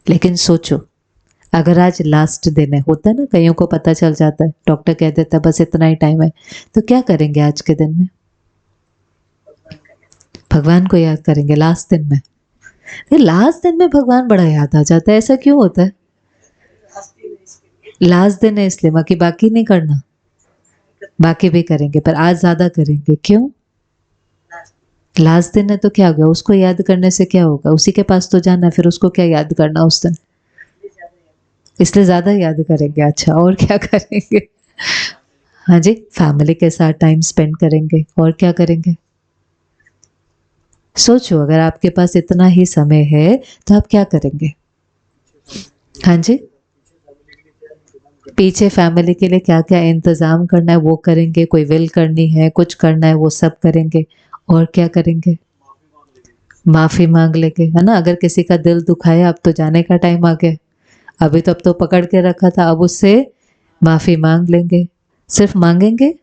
लेकिन सोचो अगर आज लास्ट दिन है, होता है ना, कईयों को पता चल जाता है, डॉक्टर कह देता है बस इतना ही टाइम है, तो क्या करेंगे आज के दिन में, भगवान को याद करेंगे लास्ट दिन में। लास्ट दिन में भगवान बड़ा याद आ जाता है, ऐसा क्यों होता है, लास्ट दिन है इसलिए, बाकी नहीं करना, बाकी भी करेंगे पर आज ज्यादा करेंगे, क्यों, लास्ट दिन है तो क्या हो गया, उसको याद करने से क्या होगा, उसी के पास तो जाना है, फिर उसको क्या याद करना उस दिन, इसलिए ज्यादा याद करेंगे। अच्छा और क्या करेंगे, हाँ जी, फैमिली के साथ टाइम स्पेंड करेंगे, और क्या करेंगे। सोचो अगर आपके पास इतना ही समय है तो आप क्या करेंगे। हाँ जी, पीछे फैमिली के लिए क्या क्या इंतजाम करना है वो करेंगे, कोई विल करनी है, कुछ करना है वो सब करेंगे, और क्या करेंगे? माफी मांग लेंगे, है ना। अगर किसी का दिल दुखाया, अब तो जाने का टाइम आ गया, अभी तो अब तो पकड़ के रखा था, अब उससे माफी मांग लेंगे। सिर्फ मांगेंगे,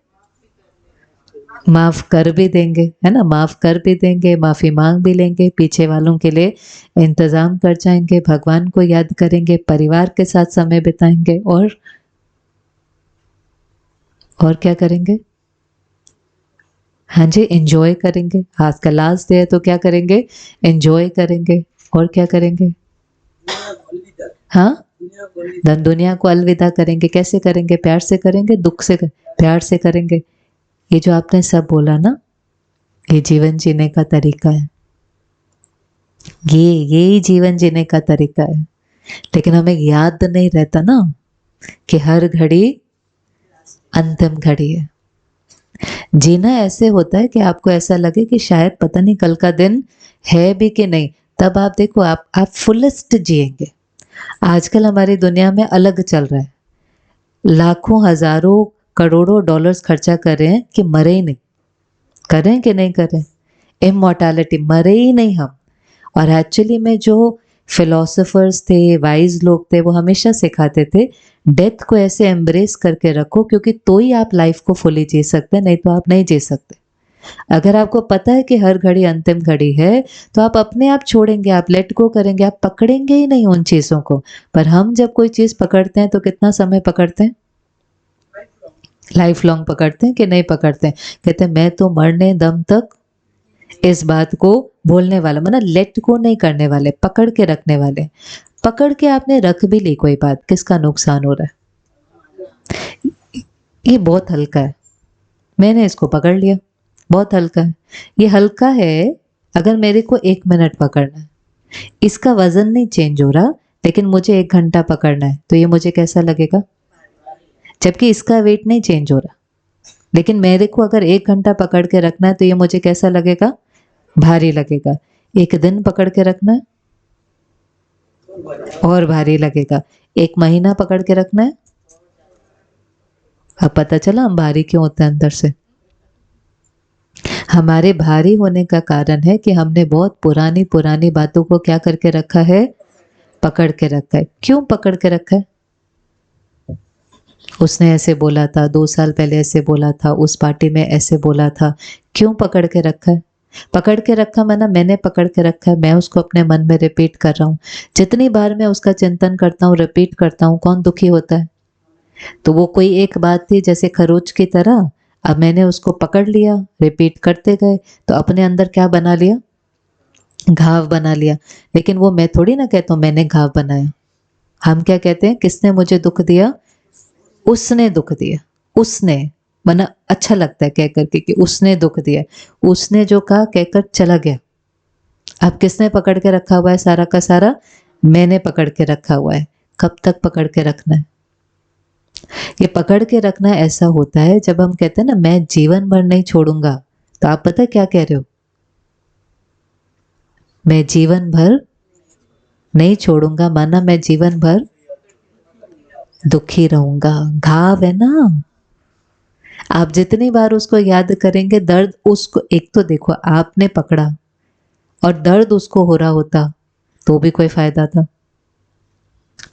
माफ कर भी देंगे, है ना। माफ कर भी देंगे, माफी मांग भी लेंगे, पीछे वालों के लिए इंतजाम कर जाएंगे, भगवान को याद करेंगे, परिवार के साथ समय बिताएंगे, और क्या करेंगे? हाँ जी, एंजॉय करेंगे। आज का लास्ट डे है तो क्या करेंगे? एंजॉय करेंगे। और क्या करेंगे? हाँ, धन दुनिया को अलविदा करेंगे। कैसे करेंगे? प्यार से करेंगे, दुख से प्यार से करेंगे। ये जो आपने सब बोला ना, ये जीवन जीने का तरीका है। ये जीवन जीने का तरीका है। लेकिन हमें याद नहीं रहता ना कि हर घड़ी अंतिम घड़ी है। जीना ऐसे होता है कि आपको ऐसा लगे कि शायद पता नहीं कल का दिन है भी कि नहीं, तब आप देखो, आप फुलेस्ट जिएंगे। आजकल हमारी दुनिया में अलग चल रहा है, लाखों हजारों करोड़ों डॉलर्स खर्चा कर रहे हैं कि मरे ही नहीं। करें कि नहीं करें? इमॉर्टैलिटी, मरे ही नहीं हम। और एक्चुअली में जो फिलोसोफर्स थे, वाइज लोग थे, वो हमेशा सिखाते थे डेथ को ऐसे एम्ब्रेस करके रखो, क्योंकि तो ही आप लाइफ को फुली जी सकते हैं, नहीं तो आप नहीं जी सकते। अगर आपको पता है कि हर घड़ी अंतिम घड़ी है, तो आप अपने आप छोड़ेंगे, आप लेट गो करेंगे, आप पकड़ेंगे ही नहीं उन चीजों को। पर हम जब कोई चीज पकड़ते हैं तो कितना समय पकड़ते हैं? लाइफ लॉन्ग पकड़ते हैं कि नहीं पकड़ते हैं? कहते हैं मैं तो मरने दम तक इस बात को बोलने वाला, मतलब लेट को नहीं करने वाले, पकड़ के रखने वाले। पकड़ के आपने रख भी ली कोई बात, किसका नुकसान हो रहा है? ये बहुत हल्का है, मैंने इसको पकड़ लिया, बहुत हल्का है। ये हल्का है अगर मेरे को 1 मिनट पकड़ना है, इसका वजन नहीं चेंज हो रहा, लेकिन मुझे 1 घंटा पकड़ना है, तो ये मुझे कैसा लगेगा? जबकि इसका वेट नहीं चेंज हो रहा, लेकिन मेरे को अगर 1 घंटा पकड़ के रखना है तो ये मुझे कैसा लगेगा? भारी लगेगा। 1 दिन पकड़ के रखना है और भारी लगेगा। 1 महीना पकड़ के रखना है, अब पता चला हम भारी क्यों होते हैं अंदर से। हमारे भारी होने का कारण है कि हमने बहुत पुरानी पुरानी बातों को क्या करके रखा है? पकड़ के रखा है। क्यों पकड़ के रखा है? उसने ऐसे बोला था, 2 साल पहले ऐसे बोला था, उस पार्टी में ऐसे बोला था। क्यों पकड़ के रखा है? पकड़ के रखा माना मैंने पकड़ के रखा है, मैं उसको अपने मन में रिपीट कर रहा हूँ। जितनी बार मैं उसका चिंतन करता हूँ, रिपीट करता हूँ, कौन दुखी होता है? तो वो कोई एक बात थी जैसे खरोच की तरह, अब मैंने उसको पकड़ लिया, रिपीट करते गए, तो अपने अंदर क्या बना लिया? घाव बना लिया। लेकिन वो मैं थोड़ी ना कहता हूँ मैंने घाव बनाया। हम क्या कहते हैं? किसने मुझे दुख दिया? उसने दुख दिया। उसने, मना अच्छा लगता है कह करके कि उसने दुख दिया, उसने जो कहा कहकर चला गया। अब किसने पकड़ के रखा हुआ है सारा का सारा? मैंने पकड़ के रखा हुआ है। कब तक पकड़ के रखना है? ये पकड़ के रखना ऐसा होता है जब हम कहते हैं ना मैं जीवन भर नहीं छोड़ूंगा, तो आप पता है क्या कह रहे हो? मैं जीवन भर नहीं छोड़ूंगा, माना मैं जीवन भर दुखी रहूंगा। घाव है ना। आप जितनी बार उसको याद करेंगे, दर्द उसको, एक तो देखो आपने पकड़ा और दर्द उसको हो रहा होता तो भी कोई फायदा था?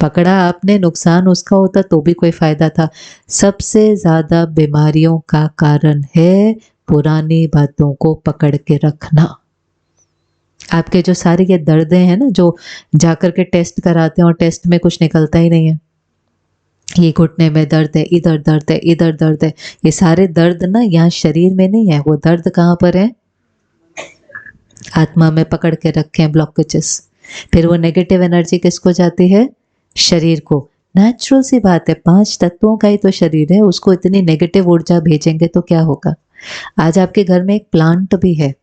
पकड़ा आपने, नुकसान उसका होता तो भी कोई फायदा था? सबसे ज्यादा बीमारियों का कारण है पुरानी बातों को पकड़ के रखना। आपके जो सारे ये दर्दें हैं ना, जो जाकर के टेस्ट कराते हैं और टेस्ट में कुछ निकलता ही नहीं है, ये घुटने में दर्द है, इधर दर्द है, इधर दर्द है, ये सारे दर्द ना यहाँ शरीर में नहीं है, वो दर्द कहाँ पर है? आत्मा में पकड़ के रखे हैं ब्लॉकेजेस। फिर वो नेगेटिव एनर्जी किसको जाती है? शरीर को। नेचुरल सी बात है, 5 तत्वों का ही तो शरीर है, उसको इतनी नेगेटिव ऊर्जा भेजेंगे तो क्या होगा? आज आपके घर में एक प्लांट भी है,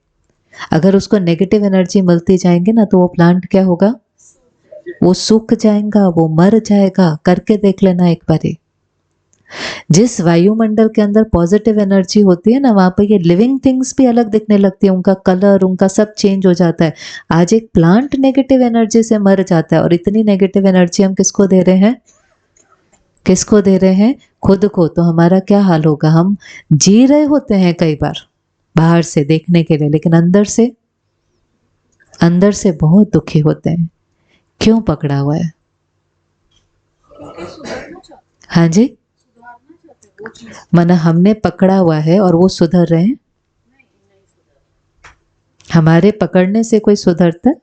अगर उसको नेगेटिव एनर्जी मिलती जाएंगे ना, तो वो प्लांट क्या होगा? वो सूख जाएगा, वो मर जाएगा। करके देख लेना एक बारी। जिस वायुमंडल के अंदर पॉजिटिव एनर्जी होती है ना, वहां पर ये लिविंग थिंग्स भी अलग दिखने लगती है, उनका कलर, उनका सब चेंज हो जाता है। आज एक प्लांट नेगेटिव एनर्जी से मर जाता है, और इतनी नेगेटिव एनर्जी हम किसको दे रहे हैं? किसको दे रहे हैं? खुद को। तो हमारा क्या हाल होगा? हम जी रहे होते हैं कई बार, बाहर से देखने के लिए, लेकिन अंदर से बहुत दुखी होते हैं। क्यों पकड़ा हुआ है? हाँ जी, माना हमने पकड़ा हुआ है और वो सुधर रहे हैं। हमारे पकड़ने से कोई सुधरता है?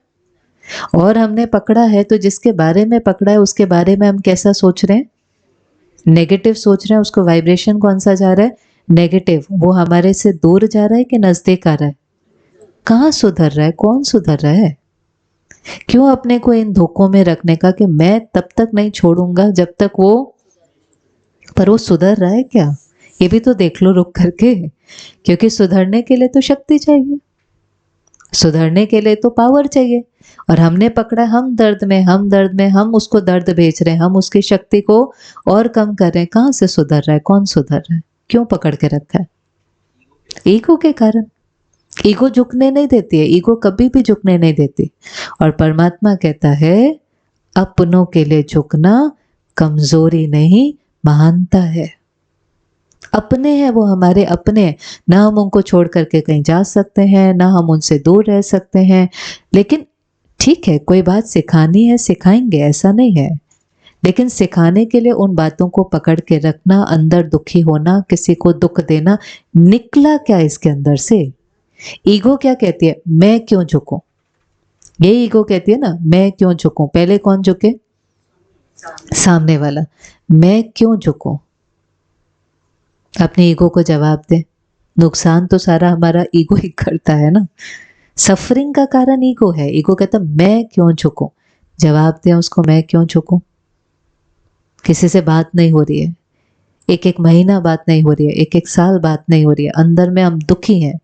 और हमने पकड़ा है तो जिसके बारे में पकड़ा है उसके बारे में हम कैसा सोच रहे हैं? नेगेटिव सोच रहे हैं। उसको वाइब्रेशन कौन सा जा रहा है? नेगेटिव। वो हमारे से दूर जा रहा है कि नजदीक आ रहा है? कहाँ सुधर रहा है? कौन सुधर रहा है? क्यों अपने को इन धोखों में रखने का कि मैं तब तक नहीं छोड़ूंगा जब तक वो, पर वो सुधर रहा है क्या? ये भी तो देख लो रुक करके। क्योंकि सुधरने के लिए तो शक्ति चाहिए, सुधरने के लिए तो पावर चाहिए। और हमने पकड़ा, हम दर्द में, हम उसको दर्द भेज रहे हैं, हम उसकी शक्ति को और कम कर रहे हैं। कहाँ से सुधर रहा है? कौन सुधर रहा है? क्यों पकड़ के रखा है? ईगो के कारण। ईगो झुकने नहीं देती है, ईगो कभी भी झुकने नहीं देती। और परमात्मा कहता है अपनों के लिए झुकना कमजोरी नहीं, महानता है। अपने हैं वो, हमारे अपने हैं। ना हम उनको छोड़ करके कहीं जा सकते हैं, ना हम उनसे दूर रह सकते हैं। लेकिन ठीक है, कोई बात सिखानी है सिखाएंगे, ऐसा नहीं है। लेकिन सिखाने के लिए उन बातों को पकड़ के रखना, अंदर दुखी होना, किसी को दुख देना, निकला क्या इसके अंदर से? ईगो क्या कहती है? मैं क्यों झुकूं। ये ईगो कहती है ना, मैं क्यों झुकूं। पहले कौन झुके? सामने वाला। मैं क्यों झुकूं? अपने ईगो को जवाब दे। नुकसान तो सारा हमारा ईगो ही करता है ना। सफरिंग का कारण ईगो है। ईगो कहता मैं क्यों झुकूं। जवाब दे उसको, मैं क्यों झुकूं। किसी से बात नहीं हो रही है, एक एक महीना बात नहीं हो रही है, एक एक साल बात नहीं हो रही है, अंदर में हम दुखी हैं।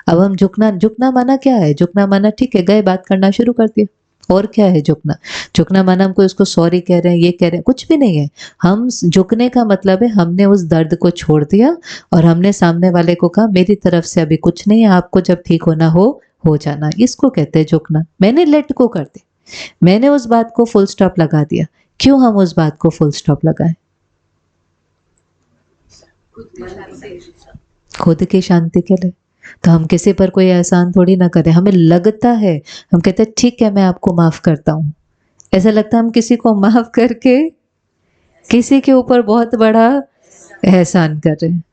अब हम झुकना माना क्या है? झुकना माना ठीक है, गए बात करना शुरू कर दिया। और क्या है झुकना? झुकना माना हमको इसको सॉरी कह रहे हैं, ये कह रहे हैं, कुछ भी नहीं है। हम झुकने का मतलब है हमने उस दर्द को छोड़ दिया और हमने सामने वाले को कहा मेरी तरफ से अभी कुछ नहीं है, आपको जब ठीक होना हो जाना। इसको कहते हैं झुकना। मैंने लेट को कर दी, मैंने उस बात को फुल स्टॉप लगा दिया। क्यों हम उस बात को फुल स्टॉप लगाएं? खुद की शांति के लिए। तो हम किसी पर कोई एहसान थोड़ी ना करें। हमें लगता है, हम कहते हैं ठीक है मैं आपको माफ करता हूं। ऐसा लगता है हम किसी को माफ करके किसी के ऊपर बहुत बड़ा एहसान कर रहे हैं।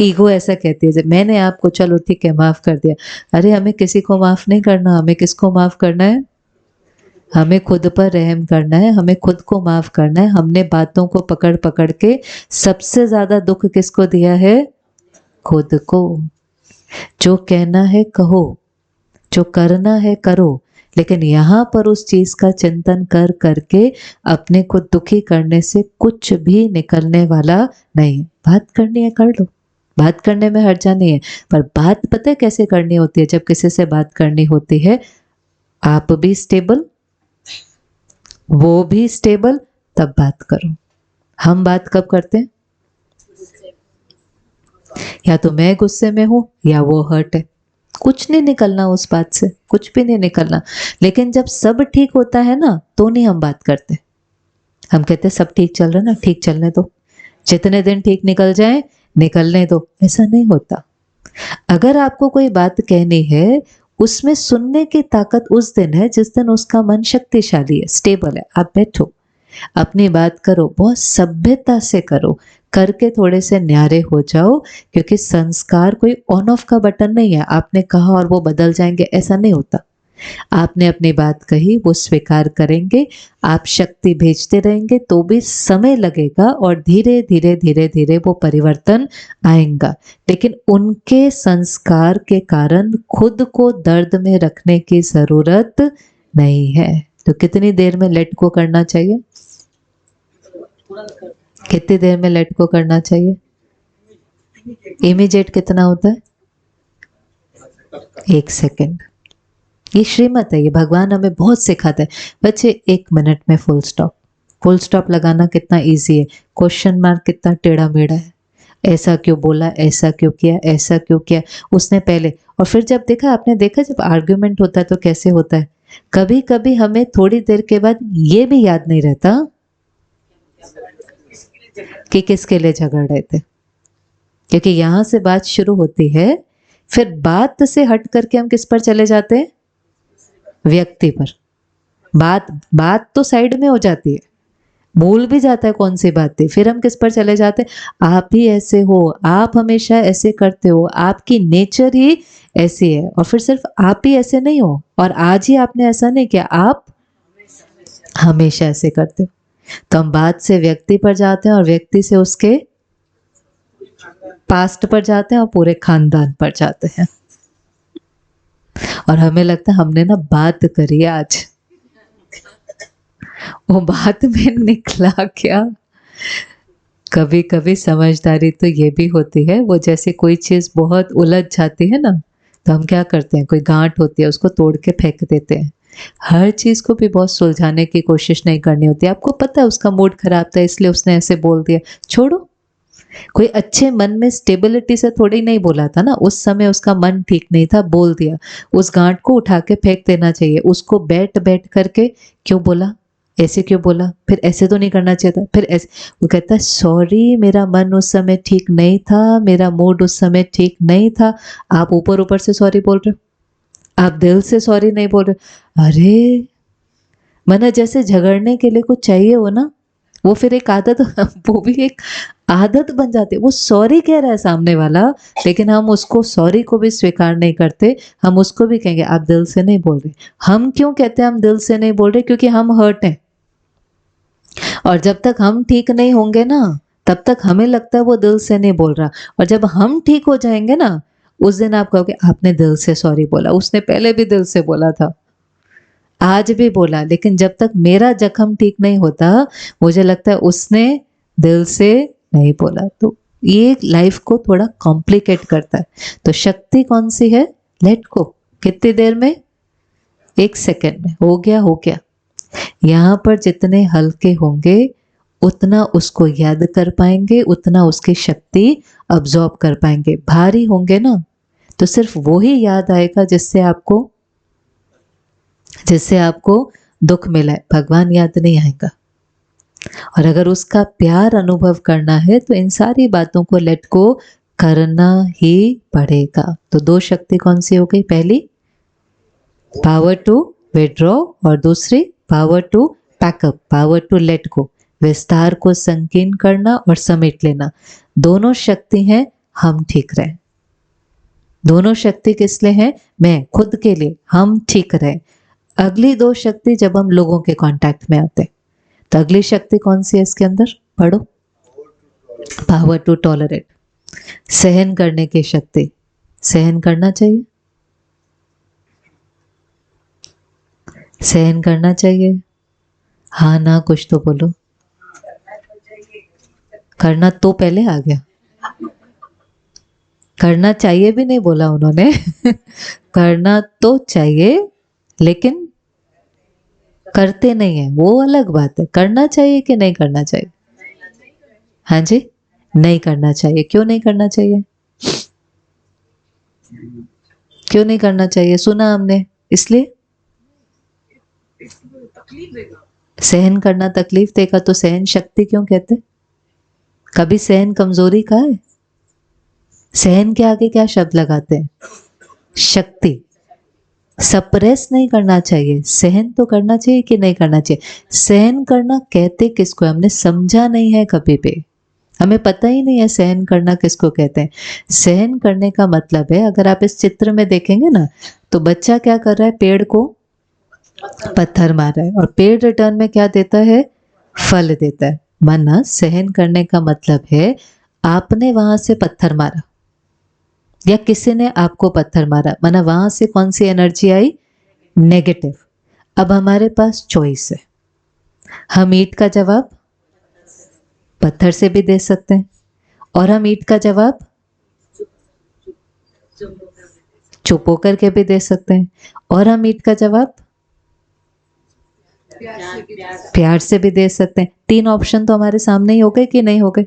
ईगो ऐसा कहती है जब मैंने आपको चलो ठीक है माफ कर दिया। अरे हमें किसी को माफ नहीं करना, हमें किसको माफ करना है? हमें खुद पर रहम करना है, हमें खुद को माफ करना है। हमने बातों को पकड़ पकड़ के सबसे ज्यादा दुख किसको दिया है? खुद को। जो कहना है कहो, जो करना है करो, लेकिन यहाँ पर उस चीज का चिंतन कर करके अपने को दुखी करने से कुछ भी निकलने वाला नहीं। बात करनी है कर लो, बात करने में हर्जा नहीं है। पर बात पता है कैसे करनी होती है? जब किसी से बात करनी होती है आप भी स्टेबल, वो भी स्टेबल, तब बात करो। हम बात कब करते हैं? या तो मैं गुस्से में हूं या वो हर्ट है। कुछ नहीं निकलना उस बात से, कुछ भी नहीं निकलना। लेकिन जब सब ठीक होता है ना तो नहीं हम बात करते। हम कहते सब ठीक चल रहा है ना, ठीक चलने दो, जितने दिन ठीक निकल जाए निकलने दो। ऐसा नहीं होता। अगर आपको कोई बात कहनी है, उसमें सुनने की ताकत उस दिन है जिस दिन उसका मन शक्तिशाली है, स्टेबल है। आप बैठो, अपनी बात करो, बहुत सभ्यता से करो, करके थोड़े से न्यारे हो जाओ। क्योंकि संस्कार कोई ऑन ऑफ का बटन नहीं है, आपने कहा और वो बदल जाएंगे, ऐसा नहीं होता। आपने अपनी बात कही, वो स्वीकार करेंगे, आप शक्ति भेजते रहेंगे तो भी समय लगेगा और धीरे धीरे धीरे धीरे वो परिवर्तन आएगा। लेकिन उनके संस्कार के कारण खुद को दर्द में रखने की जरूरत नहीं है। तो कितनी देर में लेट को करना चाहिए? कितनी देर में लेट को करना चाहिए? इमीडिएट कितना होता है? 1 सेकेंड। ये श्रीमत है, ये भगवान हमें बहुत सिखाते हैं। बच्चे 1 मिनट में फुल स्टॉप। फुल स्टॉप लगाना कितना इजी है, क्वेश्चन मार्क कितना टेढ़ा मेढ़ा है। ऐसा क्यों बोला, ऐसा क्यों किया, ऐसा क्यों किया उसने पहले। और फिर जब देखा, आपने देखा जब आर्ग्यूमेंट होता है तो कैसे होता है? कभी कभी हमें थोड़ी देर के बाद ये भी याद नहीं रहता कि किसके लिए झगड़ रहे थे। क्योंकि यहां से बात शुरू होती है फिर बात से हट करके हम किस पर चले जाते हैं? व्यक्ति पर। बात तो साइड में हो जाती है, भूल भी जाता है कौन सी बात थी, फिर हम किस पर चले जाते हैं? आप ही ऐसे हो, आप हमेशा ऐसे करते हो, आपकी नेचर ही ऐसी है। और फिर सिर्फ आप ही ऐसे नहीं हो और आज ही आपने ऐसा नहीं किया, आप हमेशा ऐसे करते हो। तो हम बात से व्यक्ति पर जाते हैं और व्यक्ति से उसके पास्ट पर जाते हैं और पूरे खानदान पर जाते हैं। और हमें लगता है हमने ना बात करी आज, वो बात में निकला क्या? कभी कभी समझदारी तो ये भी होती है, वो जैसे कोई चीज बहुत उलझ जाती है ना, तो हम क्या करते हैं, कोई गांठ होती है उसको तोड़ के फेंक देते हैं। हर चीज को भी बहुत सुलझाने की कोशिश नहीं करनी होती। आपको पता है उसका मूड खराब था इसलिए उसने ऐसे बोल दिया, छोड़ो। कोई अच्छे मन में स्टेबिलिटी से थोड़ी नहीं बोला था ना, उस समय उसका मन ठीक नहीं था, बोल दिया। उस गांठ को उठा के फेंक देना चाहिए। उसको बैठ बैठ करके क्यों बोला, ऐसे क्यों बोला, फिर ऐसे तो नहीं करना चाहिए था, फिर ऐसे। वो कहता है सॉरी, मेरा मन उस समय ठीक नहीं था, मेरा मूड उस समय ठीक नहीं था। आप ऊपर ऊपर से सॉरी बोल रहे हो, आप दिल से सॉरी नहीं बोल रहे। अरे माना जैसे झगड़ने के लिए कुछ चाहिए हो ना, वो फिर एक आदत वो भी एक आदत बन जाती है। वो सॉरी कह रहा है सामने वाला, लेकिन हम उसको सॉरी को भी स्वीकार नहीं करते। हम उसको भी कहेंगे आप दिल से नहीं बोल रहे। हम क्यों कहते हैं हम दिल से नहीं बोल रहे? क्योंकि हम हर्ट हैं। और जब तक हम ठीक नहीं होंगे ना, तब तक हमें लगता है वो दिल से नहीं बोल रहा। और जब हम ठीक हो जाएंगे ना, उस दिन आप कहोगे आपने दिल से सॉरी बोला, उसने पहले भी दिल से बोला था, आज भी बोला, लेकिन जब तक मेरा जख्म ठीक नहीं होता, मुझे लगता है उसने दिल से नहीं बोला। तो ये लाइफ को थोड़ा कॉम्प्लिकेट करता है। तो शक्ति कौन सी है? Let go. कितनी देर में? 1 सेकेंड में हो गया, हो गया। यहाँ पर जितने हल्के होंगे उतना उसको याद कर पाएंगे, उतना उसकी शक्ति अब्जॉर्ब कर पाएंगे। भारी होंगे ना, तो सिर्फ वो ही याद आएगा जिससे आपको दुख मिला है, भगवान याद नहीं आएगा। और अगर उसका प्यार अनुभव करना है तो इन सारी बातों को लेट गो करना ही पड़ेगा। तो 2 शक्ति कौन सी हो गई? पहली पावर टू विड्रॉ और दूसरी power to pack up, power to let go, विस्तार को संकीर्ण करना और समेट लेना। दोनों शक्ति हैं, हम ठीक रहें। दोनों शक्ति किस लिए है? मैं खुद के लिए, हम ठीक रहे। अगली 2 शक्ति जब हम लोगों के कांटेक्ट में आते, तो अगली शक्ति कौन सी है इसके अंदर? पढ़ो। पावर टू टॉलरेट, सहन करने की शक्ति। सहन करना चाहिए, सहन करना चाहिए। हाँ ना, कुछ तो बोलो। करना तो पहले आ गया, करना चाहिए भी नहीं बोला उन्होंने करना तो चाहिए लेकिन करते नहीं है, वो अलग बात है। करना चाहिए कि नहीं करना चाहिए? हाँ जी, नहीं करना चाहिए। क्यों नहीं करना चाहिए? क्यों नहीं करना चाहिए? सुना हमने, इसलिए सहन करना तकलीफ देगा, तो सहन शक्ति क्यों कहते? कभी सहन कमजोरी का है? सहन के आगे क्या शब्द लगाते हैं? शक्ति। सप्रेस नहीं करना चाहिए, सहन तो करना चाहिए कि नहीं करना चाहिए? सहन करना कहते किसको है? हमने समझा नहीं है कभी भी, हमें पता ही नहीं है सहन करना किसको कहते हैं। सहन करने का मतलब है, अगर आप इस चित्र में देखेंगे ना, तो बच्चा क्या कर रहा है? पेड़ को पत्थर मार रहा है और पेड़ रिटर्न में क्या देता है? फल देता है। माना सहन करने का मतलब है आपने वहां से पत्थर मारा या किसी ने आपको पत्थर मारा, माना वहां से कौन सी एनर्जी आई? नेगेटिव। अब हमारे पास चॉइस है, हम ईंट का जवाब पत्थर से भी दे सकते हैं और हम ईंट का जवाब चुप होकर के भी दे सकते हैं और हम ईंट का जवाब प्यार से भी दे सकते हैं। 3 ऑप्शन तो हमारे सामने ही हो गए कि नहीं हो गए?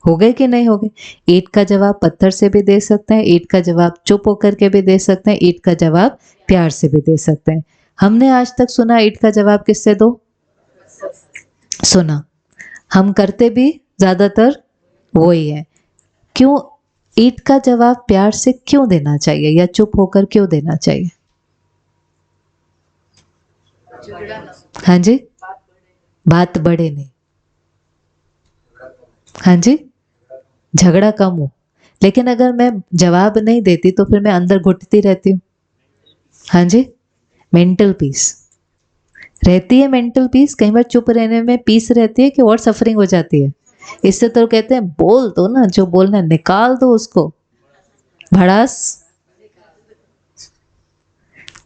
हो गए कि नहीं हो गए? ईंट का जवाब पत्थर से भी दे सकते हैं, ईंट का जवाब चुप होकर के भी दे सकते हैं, ईंट का जवाब प्यार से भी दे सकते हैं। हमने आज तक सुना ईंट का जवाब किससे दो? सुना। हम करते भी ज्यादातर वही है। क्यों? ईंट का जवाब प्यार से क्यों देना चाहिए या चुप होकर क्यों देना चाहिए? हाँ जी, बात बढ़े नहीं। हाँ जी, झगड़ा कम हो। लेकिन अगर मैं जवाब नहीं देती तो फिर मैं अंदर घुटती रहती हूँ। हाँ जी, मेंटल पीस रहती है। मेंटल पीस कई बार चुप रहने में पीस रहती है कि और सफरिंग हो जाती है। इससे तो कहते हैं बोल दो ना, जो बोलना है निकाल दो उसको, भड़ास।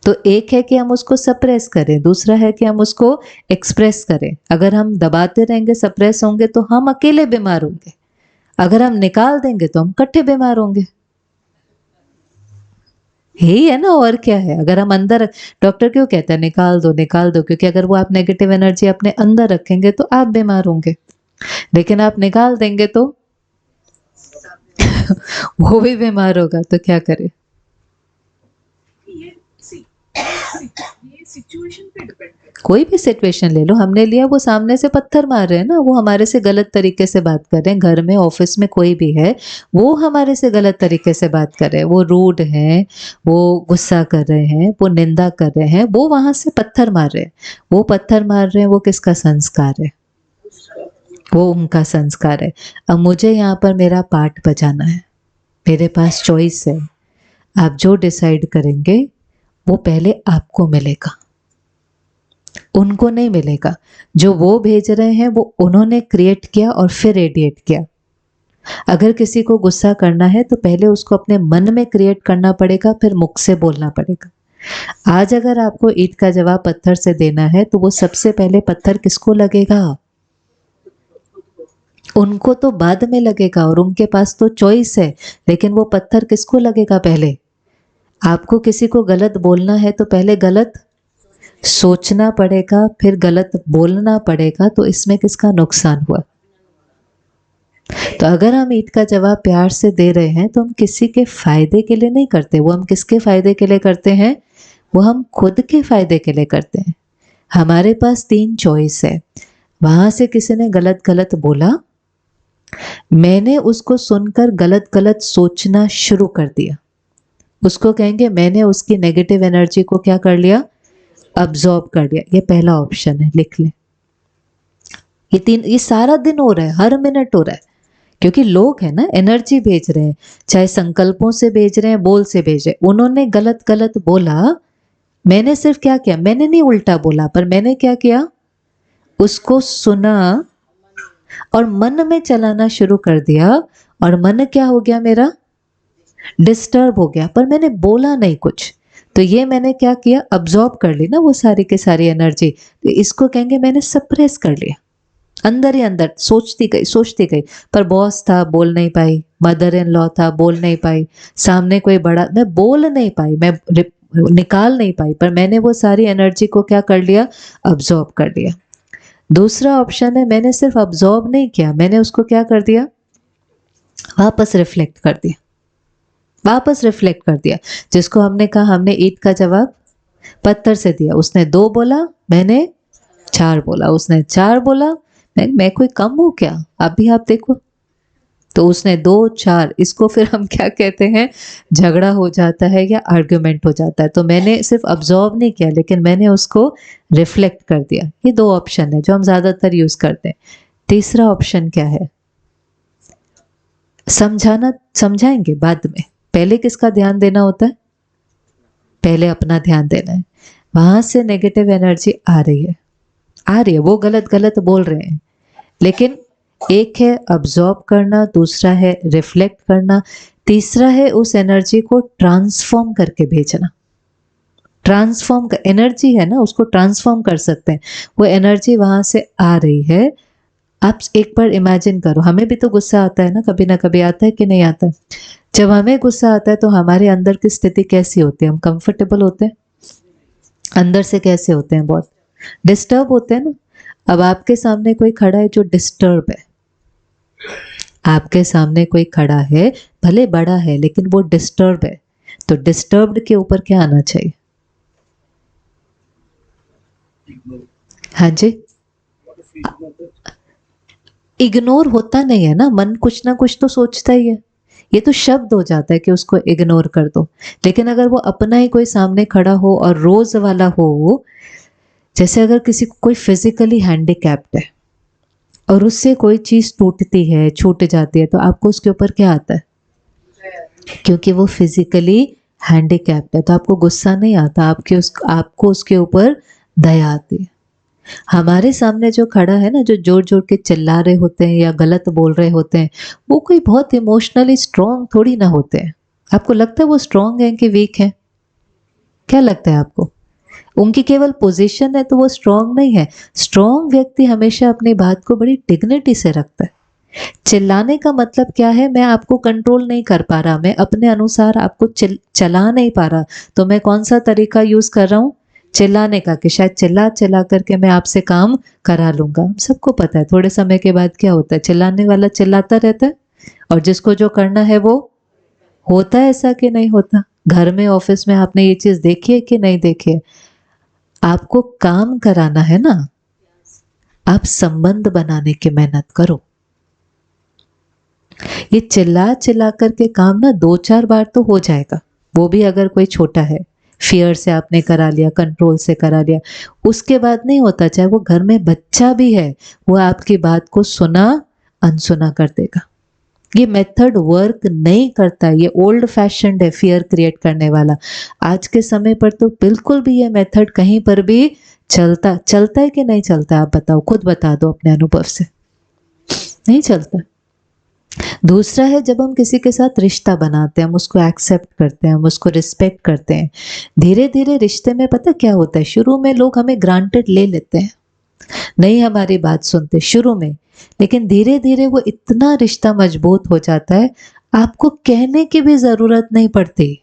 तो एक है कि हम उसको सप्रेस करें, दूसरा है कि हम उसको एक्सप्रेस करें। अगर हम दबाते रहेंगे, सप्रेस होंगे तो हम अकेले बीमार होंगे। अगर हम निकाल देंगे तो हम इकट्ठे बीमार होंगे। यही है ना, और क्या है। अगर हम अंदर, डॉक्टर क्यों कहता है निकाल दो निकाल दो, क्योंकि अगर वो आप नेगेटिव एनर्जी अपने अंदर रखेंगे तो आप बीमार होंगे। लेकिन आप निकाल देंगे तो वो भी बीमार होगा। तो क्या करे? ये सिचुएशन पे डिपेंड करता है। कोई भी सिचुएशन ले लो, हमने लिया, वो सामने से पत्थर मार रहे हैं ना, वो हमारे से गलत तरीके से बात कर रहे हैं। घर में, ऑफिस में कोई भी है, वो हमारे से गलत तरीके से बात कर रहे हैं, वो रूड हैं, वो गुस्सा कर रहे हैं, वो निंदा कर रहे हैं, वो वहां से पत्थर मार रहे हैं। वो पत्थर मार रहे हैं, वो किसका संस्कार है? वो उनका संस्कार है। अब मुझे यहाँ पर मेरा पार्ट बजाना है, मेरे पास चॉइस है। आप जो डिसाइड करेंगे वो पहले आपको मिलेगा, उनको नहीं मिलेगा। जो वो भेज रहे हैं वो उन्होंने क्रिएट किया और फिर रेडिएट किया। अगर किसी को गुस्सा करना है तो पहले उसको अपने मन में क्रिएट करना पड़ेगा, फिर मुख से बोलना पड़ेगा। आज अगर आपको ईंट का जवाब पत्थर से देना है तो वो सबसे पहले पत्थर किसको लगेगा? उनको तो बाद में लगेगा, और उनके पास तो चॉइस है। लेकिन वो पत्थर किसको लगेगा पहले? आपको किसी को गलत बोलना है तो पहले गलत सोचना पड़ेगा, फिर गलत बोलना पड़ेगा। तो इसमें किसका नुकसान हुआ? तो अगर हम ईंट का जवाब प्यार से दे रहे हैं तो हम किसी के फायदे के लिए नहीं करते। वो हम किसके फायदे के लिए करते हैं? वो हम खुद के फायदे के लिए करते हैं। हमारे पास 3 चॉइस है। वहां से किसी ने गलत गलत बोला, मैंने उसको सुनकर गलत गलत सोचना शुरू कर दिया। उसको कहेंगे मैंने उसकी नेगेटिव एनर्जी को क्या कर लिया? अब्सॉर्ब कर लिया। ये पहला ऑप्शन है, लिख ले। ये सारा दिन हो रहा है, हर मिनट हो रहा है। क्योंकि लोग है ना, एनर्जी भेज रहे हैं, चाहे संकल्पों से भेज रहे हैं, बोल से भेज रहे हैं। उन्होंने गलत गलत बोला, मैंने सिर्फ क्या किया? मैंने नहीं उल्टा बोला, पर मैंने क्या किया? उसको सुना और मन में चलाना शुरू कर दिया। और मन क्या हो गया मेरा? डिस्टर्ब हो गया, पर मैंने बोला नहीं कुछ। तो ये मैंने क्या किया? अब्सॉर्ब कर ली ना वो सारी की सारी एनर्जी। तो इसको कहेंगे मैंने सप्रेस कर लिया। अंदर ही अंदर सोचती गई। पर बॉस था, बोल नहीं पाई। मदर इन लॉ था, बोल नहीं पाई। सामने कोई बड़ा, मैं बोल नहीं पाई, मैं निकाल नहीं पाई। पर मैंने वो सारी एनर्जी को क्या कर लिया? अब्सॉर्ब कर लिया। दूसरा ऑप्शन है, मैंने सिर्फ अब्सॉर्ब नहीं किया, मैंने उसको क्या कर दिया? वापस रिफ्लेक्ट कर दिया। वापस रिफ्लेक्ट कर दिया। जिसको हमने कहा, हमने ईंट का जवाब पत्थर से दिया। उसने 2 बोला, मैंने 4 बोला। उसने 4 बोला, मैं कोई कम हूं क्या? अभी आप देखो। तो उसने 2 4, इसको फिर हम क्या कहते हैं? झगड़ा हो जाता है या आर्ग्यूमेंट हो जाता है। तो मैंने सिर्फ अब्सॉर्ब नहीं किया, लेकिन मैंने उसको रिफ्लेक्ट कर दिया। ये 2 ऑप्शन है जो हम ज्यादातर यूज करते हैं। तीसरा ऑप्शन क्या है? समझाना, समझाएंगे बाद में। पहले किसका ध्यान देना होता है? पहले अपना ध्यान देना है। वहां से नेगेटिव एनर्जी आ रही है, वो गलत गलत बोल रहे हैं। लेकिन एक है अब्सॉर्ब करना, दूसरा है रिफ्लेक्ट करना, तीसरा है उस एनर्जी को ट्रांसफॉर्म करके भेजना। ट्रांसफॉर्म का एनर्जी है ना, उसको ट्रांसफॉर्म कर सकते हैं। वो एनर्जी वहां से आ रही है। आप एक बार इमेजिन करो, हमें भी तो गुस्सा आता है ना कभी आता है कि नहीं आता है? जब हमें गुस्सा आता है तो हमारे अंदर की स्थिति कैसी होती है? हम कंफर्टेबल होते हैं? अंदर से कैसे होते हैं? बहुत डिस्टर्ब होते हैं ना। अब आपके सामने कोई खड़ा है जो डिस्टर्ब है, आपके सामने कोई खड़ा है, भले बड़ा है लेकिन वो डिस्टर्ब है। तो डिस्टर्ब्ड के ऊपर क्या आना चाहिए? हाँ जी, इग्नोर होता नहीं है ना, मन कुछ ना कुछ तो सोचता ही है। ये तो शब्द हो जाता है कि उसको इग्नोर कर दो। लेकिन अगर वो अपना ही कोई सामने खड़ा हो और रोज वाला हो, जैसे अगर किसी को कोई फिजिकली हैंडीकैप्ड है और उससे कोई चीज टूटती है, छूट जाती है, तो आपको उसके ऊपर क्या आता है? क्योंकि वो फिजिकली हैंडीकैप्ड है तो आपको गुस्सा नहीं आता, आपको उसके ऊपर दया आती है। हमारे सामने जो खड़ा है ना, जो जोर जोर के चिल्ला रहे होते हैं या गलत बोल रहे होते हैं, वो कोई बहुत इमोशनली स्ट्रांग थोड़ी ना होते हैं। आपको लगता है वो स्ट्रांग है कि वीक है? क्या लगता है आपको? उनकी केवल पोजीशन है तो वो स्ट्रांग नहीं है। स्ट्रांग व्यक्ति हमेशा अपनी बात को बड़ी डिग्निटी से रखता है। चिल्लाने का मतलब क्या है? मैं आपको कंट्रोल नहीं कर पा रहा, मैं अपने अनुसार आपको चला नहीं पा रहा, तो मैं कौन सा तरीका यूज कर रहा हूँ? चिल्लाने का, कि शायद चिल्ला चिल्ला करके मैं आपसे काम करा लूंगा। सबको पता है थोड़े समय के बाद क्या होता है, चिल्लाने वाला चिल्लाता रहता है और जिसको जो करना है वो होता है। ऐसा कि नहीं होता? घर में, ऑफिस में आपने ये चीज देखी है कि नहीं देखी है? आपको काम कराना है ना, आप संबंध बनाने की मेहनत करो। ये चिल्ला चिल्ला करके काम ना 2-4 बार तो हो जाएगा, वो भी अगर कोई छोटा है, फियर से आपने करा लिया, कंट्रोल से करा लिया, उसके बाद नहीं होता। चाहे वो घर में बच्चा भी है, वो आपकी बात को सुना अनसुना कर देगा। ये मेथड वर्क नहीं करता, ये ओल्ड फैशन्ड है, फियर क्रिएट करने वाला। आज के समय पर तो बिल्कुल भी ये मेथड कहीं पर भी चलता है कि नहीं चलता? आप बताओ, खुद बता दो अपने अनुभव से। नहीं चलता। दूसरा है, जब हम किसी के साथ रिश्ता बनाते हैं, हम उसको एक्सेप्ट करते हैं, हम उसको रिस्पेक्ट करते हैं, धीरे धीरे रिश्ते में पता क्या होता है, शुरू में लोग हमें ग्रांटेड ले लेते हैं, नहीं हमारी बात सुनते शुरू में, लेकिन धीरे धीरे वो इतना रिश्ता मजबूत हो जाता है, आपको कहने की भी जरूरत नहीं पड़ती,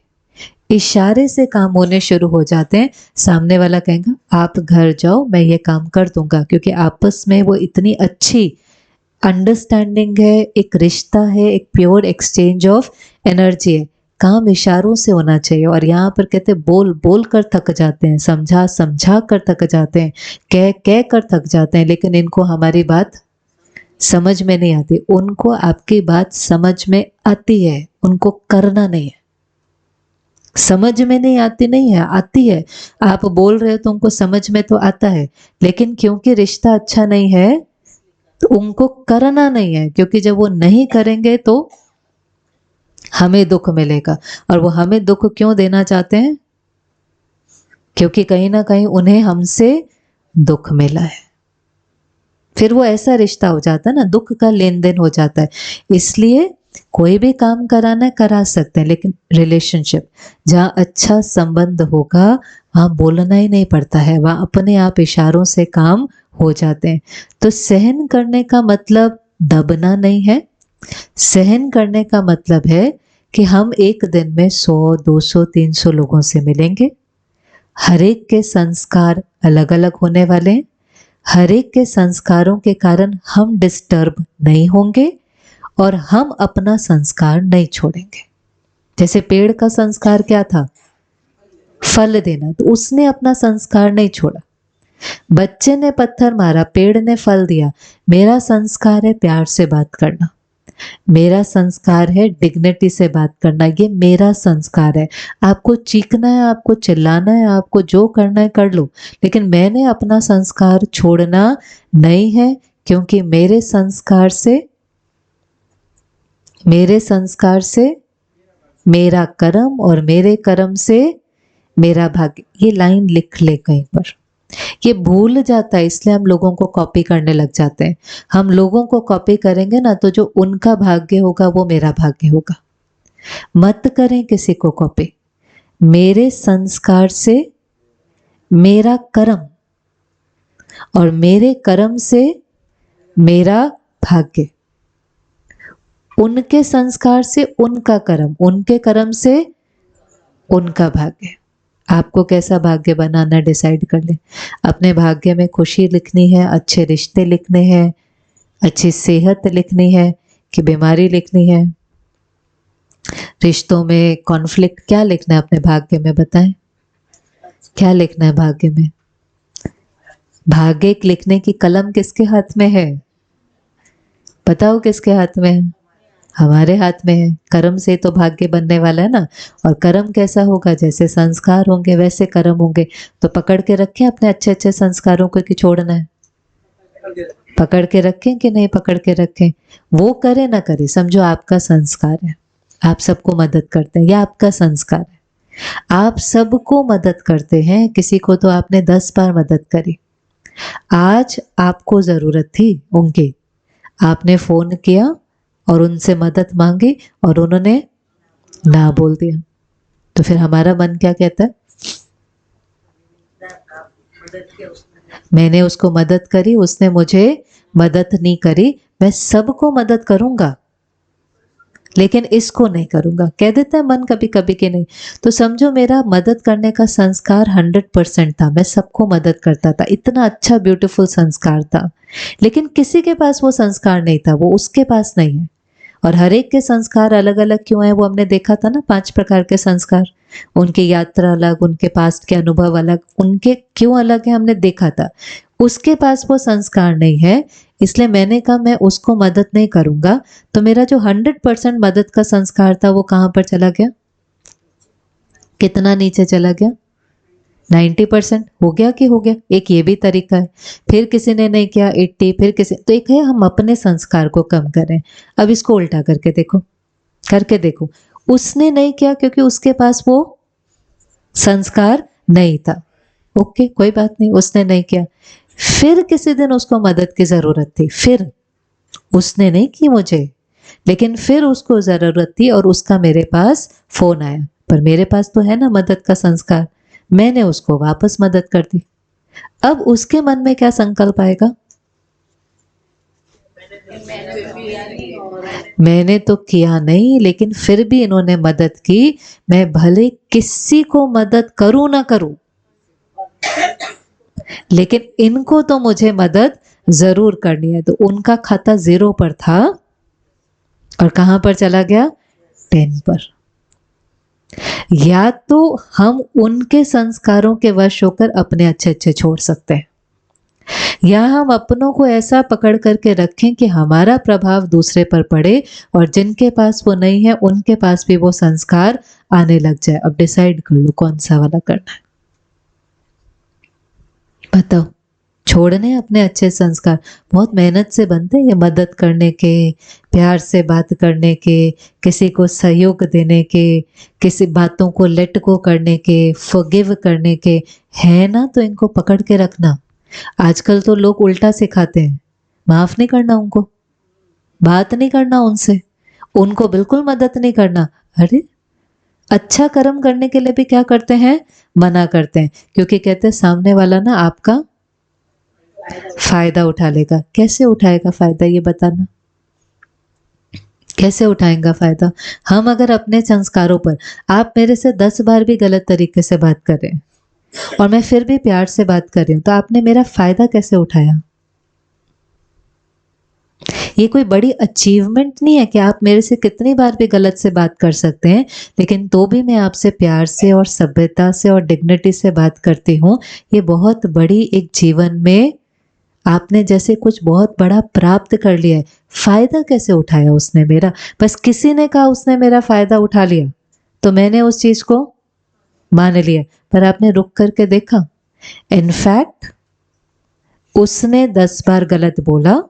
इशारे से काम होने शुरू हो जाते हैं। सामने वाला कहेगा आप घर जाओ, मैं ये काम कर दूंगा, क्योंकि आपस में वो इतनी अच्छी अंडरस्टैंडिंग है, एक रिश्ता है, एक प्योर एक्सचेंज ऑफ एनर्जी है। काम इशारों से होना चाहिए। और यहाँ पर कहते हैं बोल बोल कर थक जाते हैं, समझा समझा कर थक जाते हैं, कह कर थक जाते हैं, लेकिन इनको हमारी बात समझ में नहीं आती। उनको आपकी बात समझ में आती है, उनको करना नहीं है। समझ में नहीं आती नहीं है, आती है। आप बोल रहे हो तो उनको समझ में तो आता है, लेकिन क्योंकि रिश्ता अच्छा नहीं है तो उनको करना नहीं है, क्योंकि जब वो नहीं करेंगे तो हमें दुख मिलेगा। और वो हमें दुख क्यों देना चाहते हैं? क्योंकि कहीं ना कहीं उन्हें हमसे दुख मिला है। फिर वो ऐसा रिश्ता हो जाता है ना, दुख का लेन देन हो जाता है। इसलिए कोई भी काम कराना करा सकते हैं, लेकिन रिलेशनशिप जहाँ अच्छा संबंध होगा वहां बोलना ही नहीं पड़ता है, वहां अपने आप इशारों से काम हो जाते हैं। तो सहन करने का मतलब दबना नहीं है। सहन करने का मतलब है कि हम एक दिन में 100, 200, 300 लोगों से मिलेंगे। हर एक के संस्कार अलग अलग होने वाले हैं। हर एक के संस्कारों के कारण हम डिस्टर्ब नहीं होंगे और हम अपना संस्कार नहीं छोड़ेंगे। जैसे पेड़ का संस्कार क्या था? फल देना, तो उसने अपना संस्कार नहीं छोड़ा। बच्चे ने पत्थर मारा, पेड़ ने फल दिया। मेरा संस्कार है प्यार से बात करना, मेरा संस्कार है डिग्निटी से बात करना, ये मेरा संस्कार है। आपको चीखना है, आपको चिल्लाना है, आपको जो करना है कर लो, लेकिन मैंने अपना संस्कार छोड़ना नहीं है, क्योंकि मेरे संस्कार से मेरा कर्म और मेरे कर्म से मेरा भाग्य। ये लाइन लिख ले कहीं पर, ये भूल जाता है, इसलिए हम लोगों को कॉपी करने लग जाते हैं। हम लोगों को कॉपी करेंगे ना, तो जो उनका भाग्य होगा वो मेरा भाग्य होगा। मत करें किसी को कॉपी। मेरे संस्कार से मेरा कर्म और मेरे कर्म से मेरा भाग्य, उनके संस्कार से उनका कर्म, उनके कर्म से उनका भाग्य। आपको कैसा भाग्य बनाना डिसाइड कर ले। अपने भाग्य में खुशी लिखनी है, अच्छे रिश्ते लिखने हैं, अच्छी सेहत लिखनी है कि बीमारी लिखनी है? रिश्तों में कॉन्फ्लिक्ट क्या लिखना है अपने भाग्य में? बताएं, क्या लिखना है भाग्य में? भाग्य लिखने की कलम किसके हाथ में है? बताओ किसके हाथ में है? हमारे हाथ में है। कर्म से तो भाग्य बनने वाला है ना। और कर्म कैसा होगा, जैसे संस्कार होंगे वैसे कर्म होंगे। तो पकड़ के रखें अपने अच्छे अच्छे संस्कारों को कि छोड़ना है? पकड़ के रखें कि नहीं पकड़ के रखें? वो करे ना करे, समझो आपका संस्कार है, आप सबको मदद करते हैं, या आपका संस्कार है, आप सबको मदद करते हैं। किसी को तो आपने 10 बार मदद करी। आज आपको जरूरत थी उनकी, आपने फोन किया और उनसे मदद मांगी और उन्होंने ना बोल दिया। तो फिर हमारा मन क्या कहता है? मैंने उसको मदद करी, उसने मुझे मदद नहीं करी, मैं सबको मदद करूंगा लेकिन इसको नहीं करूंगा, कह देता है मन कभी कभी कि नहीं। तो समझो मेरा मदद करने का संस्कार 100% था, मैं सबको मदद करता था, इतना अच्छा ब्यूटीफुल संस्कार था। लेकिन किसी के पास वो संस्कार नहीं था, वो उसके पास नहीं है। और हर एक के संस्कार अलग अलग क्यों है, वो हमने देखा था ना, 5 प्रकार के संस्कार। उनकी यात्रा अलग, उनके पास्ट के अनुभव अलग, उनके क्यों अलग है हमने देखा था। उसके पास वो संस्कार नहीं है, इसलिए मैंने कहा मैं उसको मदद नहीं करूंगा। तो मेरा जो 100% मदद का संस्कार था वो कहां पर चला गया? कितना नीचे चला गया? 90% हो गया कि हो गया? एक ये भी तरीका है। फिर किसी ने नहीं किया 80, फिर किसी, तो एक है हम अपने संस्कार को कम करें। अब इसको उल्टा करके देखो, करके देखो। उसने नहीं किया क्योंकि उसके पास वो संस्कार नहीं था। ओके, कोई बात नहीं, उसने नहीं किया। फिर किसी दिन उसको मदद की जरूरत थी, फिर उसने नहीं की मुझे, लेकिन फिर उसको जरूरत थी और उसका मेरे पास फोन आया। पर मेरे पास तो है ना मदद का संस्कार, मैंने उसको वापस मदद कर दी। अब उसके मन में क्या संकल्प आएगा? मैंने तो किया नहीं, लेकिन फिर भी इन्होंने मदद की, मैं भले किसी को मदद करूं ना करूं, लेकिन इनको तो मुझे मदद जरूर करनी है। तो उनका खाता 0 पर था और कहां पर चला गया? 10 पर। या तो हम उनके संस्कारों के वश होकर अपने अच्छे अच्छे छोड़ सकते हैं, या हम अपनों को ऐसा पकड़ करके रखें कि हमारा प्रभाव दूसरे पर पड़े और जिनके पास वो नहीं है उनके पास भी वो संस्कार आने लग जाए। अब डिसाइड कर लो कौन सा वाला करना है, बताओ। छोड़ने अपने अच्छे संस्कार बहुत मेहनत से बनते हैं, ये मदद करने के, प्यार से बात करने के, किसी को सहयोग देने के, किसी बातों को लेट को करने के, फॉरगिव करने के, है ना? तो इनको पकड़ के रखना। आजकल तो लोग उल्टा सिखाते हैं, माफ नहीं करना उनको, बात नहीं करना उनसे, उनको बिल्कुल मदद नहीं करना। अरे अच्छा कर्म करने के लिए भी क्या करते हैं? मना करते हैं, क्योंकि कहते हैं सामने वाला ना आपका फायदा उठा लेगा। कैसे उठाएगा फायदा, ये बताना, कैसे उठाएगा फायदा? हम अगर अपने संस्कारों पर, आप मेरे से 10 बार भी गलत तरीके से बात कर रहे हैं और मैं फिर भी प्यार से बात कर रही हूं, तो आपने मेरा फायदा कैसे उठाया? ये कोई बड़ी अचीवमेंट नहीं है कि आप मेरे से कितनी बार भी गलत से बात कर सकते हैं, लेकिन तो भी मैं आपसे प्यार से और सभ्यता से और डिग्निटी से बात करती हूँ। ये बहुत बड़ी, एक जीवन में आपने जैसे कुछ बहुत बड़ा प्राप्त कर लिया है। फायदा कैसे उठाया उसने मेरा? बस किसी ने कहा उसने मेरा फायदा उठा लिया तो मैंने उस चीज को मान लिया, पर आपने रुक करके देखा? इनफैक्ट उसने 10 बार गलत बोला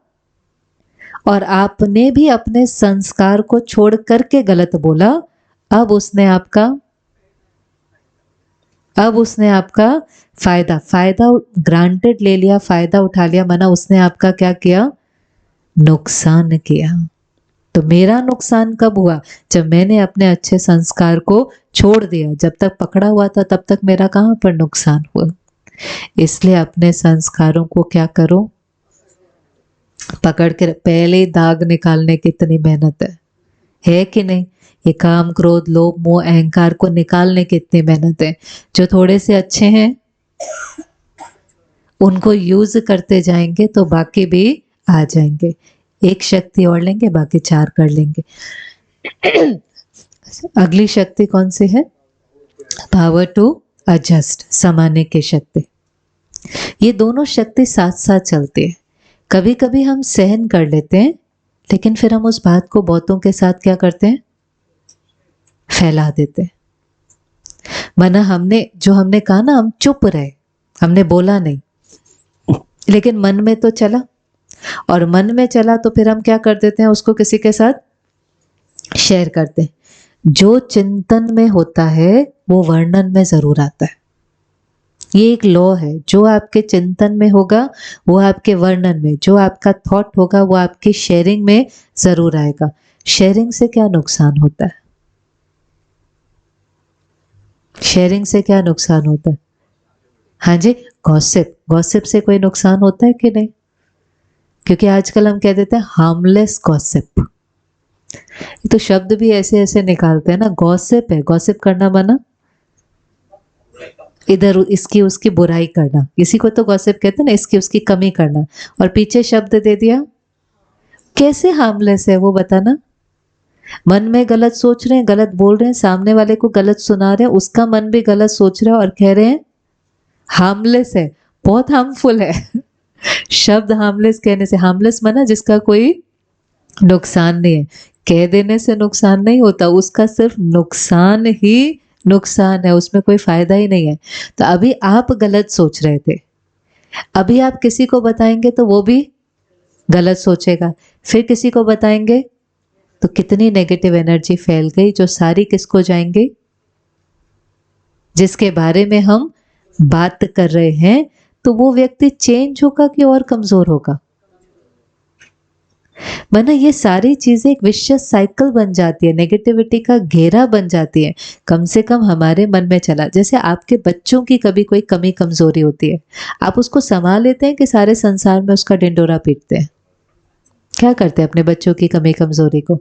और आपने भी अपने संस्कार को छोड़ करके गलत बोला। अब उसने आपका फायदा फायदा ग्रांटेड ले लिया, फायदा उठा लिया, माना उसने आपका क्या किया? नुकसान किया। तो मेरा नुकसान कब हुआ? जब मैंने अपने अच्छे संस्कार को छोड़ दिया। जब तक पकड़ा हुआ था तब तक मेरा कहां पर नुकसान हुआ? इसलिए अपने संस्कारों को क्या करो? पकड़ के। पहले दाग निकालने की इतनी मेहनत है कि नहीं? ये काम, क्रोध, लोभ, मोह, अहंकार को निकालने की इतनी मेहनत है। जो थोड़े से अच्छे हैं उनको यूज करते जाएंगे तो बाकी भी आ जाएंगे। एक शक्ति और लेंगे, बाकी 4 कर लेंगे। अगली शक्ति कौन सी है? पावर टू एडजस्ट, समाने की शक्ति। ये दोनों शक्ति साथ साथ चलती है। कभी कभी हम सहन कर लेते हैं, लेकिन फिर हम उस बात को बहुतों के साथ क्या करते हैं, फैला देते हैं। माना हमने कहा ना, हम चुप रहे, हमने बोला नहीं, लेकिन मन में तो चला, और मन में चला तो फिर हम क्या कर देते हैं, उसको किसी के साथ शेयर करते हैं। जो चिंतन में होता है वो वर्णन में जरूर आता है। ये एक लॉ है, जो आपके चिंतन में होगा वो आपके वर्णन में, जो आपका थॉट होगा वो आपकी शेयरिंग में जरूर आएगा। शेयरिंग से क्या नुकसान होता है? शेयरिंग से क्या नुकसान होता है? हाँ जी, गॉसिप। गॉसिप से कोई नुकसान होता है कि नहीं? क्योंकि आजकल हम कह देते हैं हार्मलेस गॉसिप। ये तो शब्द भी ऐसे ऐसे निकालते हैं ना, गॉसिप है, गॉसिप करना माना इधर इसकी उसकी बुराई करना, इसी को तो गॉसिप कहते हैं ना, इसकी उसकी कमी करना, और पीछे शब्द दे दिया। कैसे हार्मलेस है वो बताना? मन में गलत सोच रहे हैं, गलत बोल रहे हैं, सामने वाले को गलत सुना रहे हैं, उसका मन भी गलत सोच रहा है और कह रहे हैं हार्मलेस है। बहुत हार्मफुल है। शब्द हार्मलेस कहने से, हार्मलेस माना जिसका कोई नुकसान नहीं है। कह देने से नुकसान नहीं होता, उसका सिर्फ नुकसान ही नुकसान है, उसमें कोई फायदा ही नहीं है। तो अभी आप गलत सोच रहे थे, अभी आप किसी को बताएंगे तो वो भी गलत सोचेगा, फिर किसी को बताएंगे तो कितनी नेगेटिव एनर्जी फैल गई, जो सारी किसको जाएंगे? जिसके बारे में हम बात कर रहे हैं। तो वो व्यक्ति चेंज होगा कि और कमजोर होगा? वरना ये सारी चीजें एक विशियस साइकिल बन जाती है, नेगेटिविटी का घेरा बन जाती है। कम से कम हमारे मन में चला, जैसे आपके बच्चों की कभी कोई कमी कमजोरी होती है, आप उसको संभाल लेते हैं कि सारे संसार में उसका डिंडोरा पीटते हैं? क्या करते हैं अपने बच्चों की कमी कमजोरी को?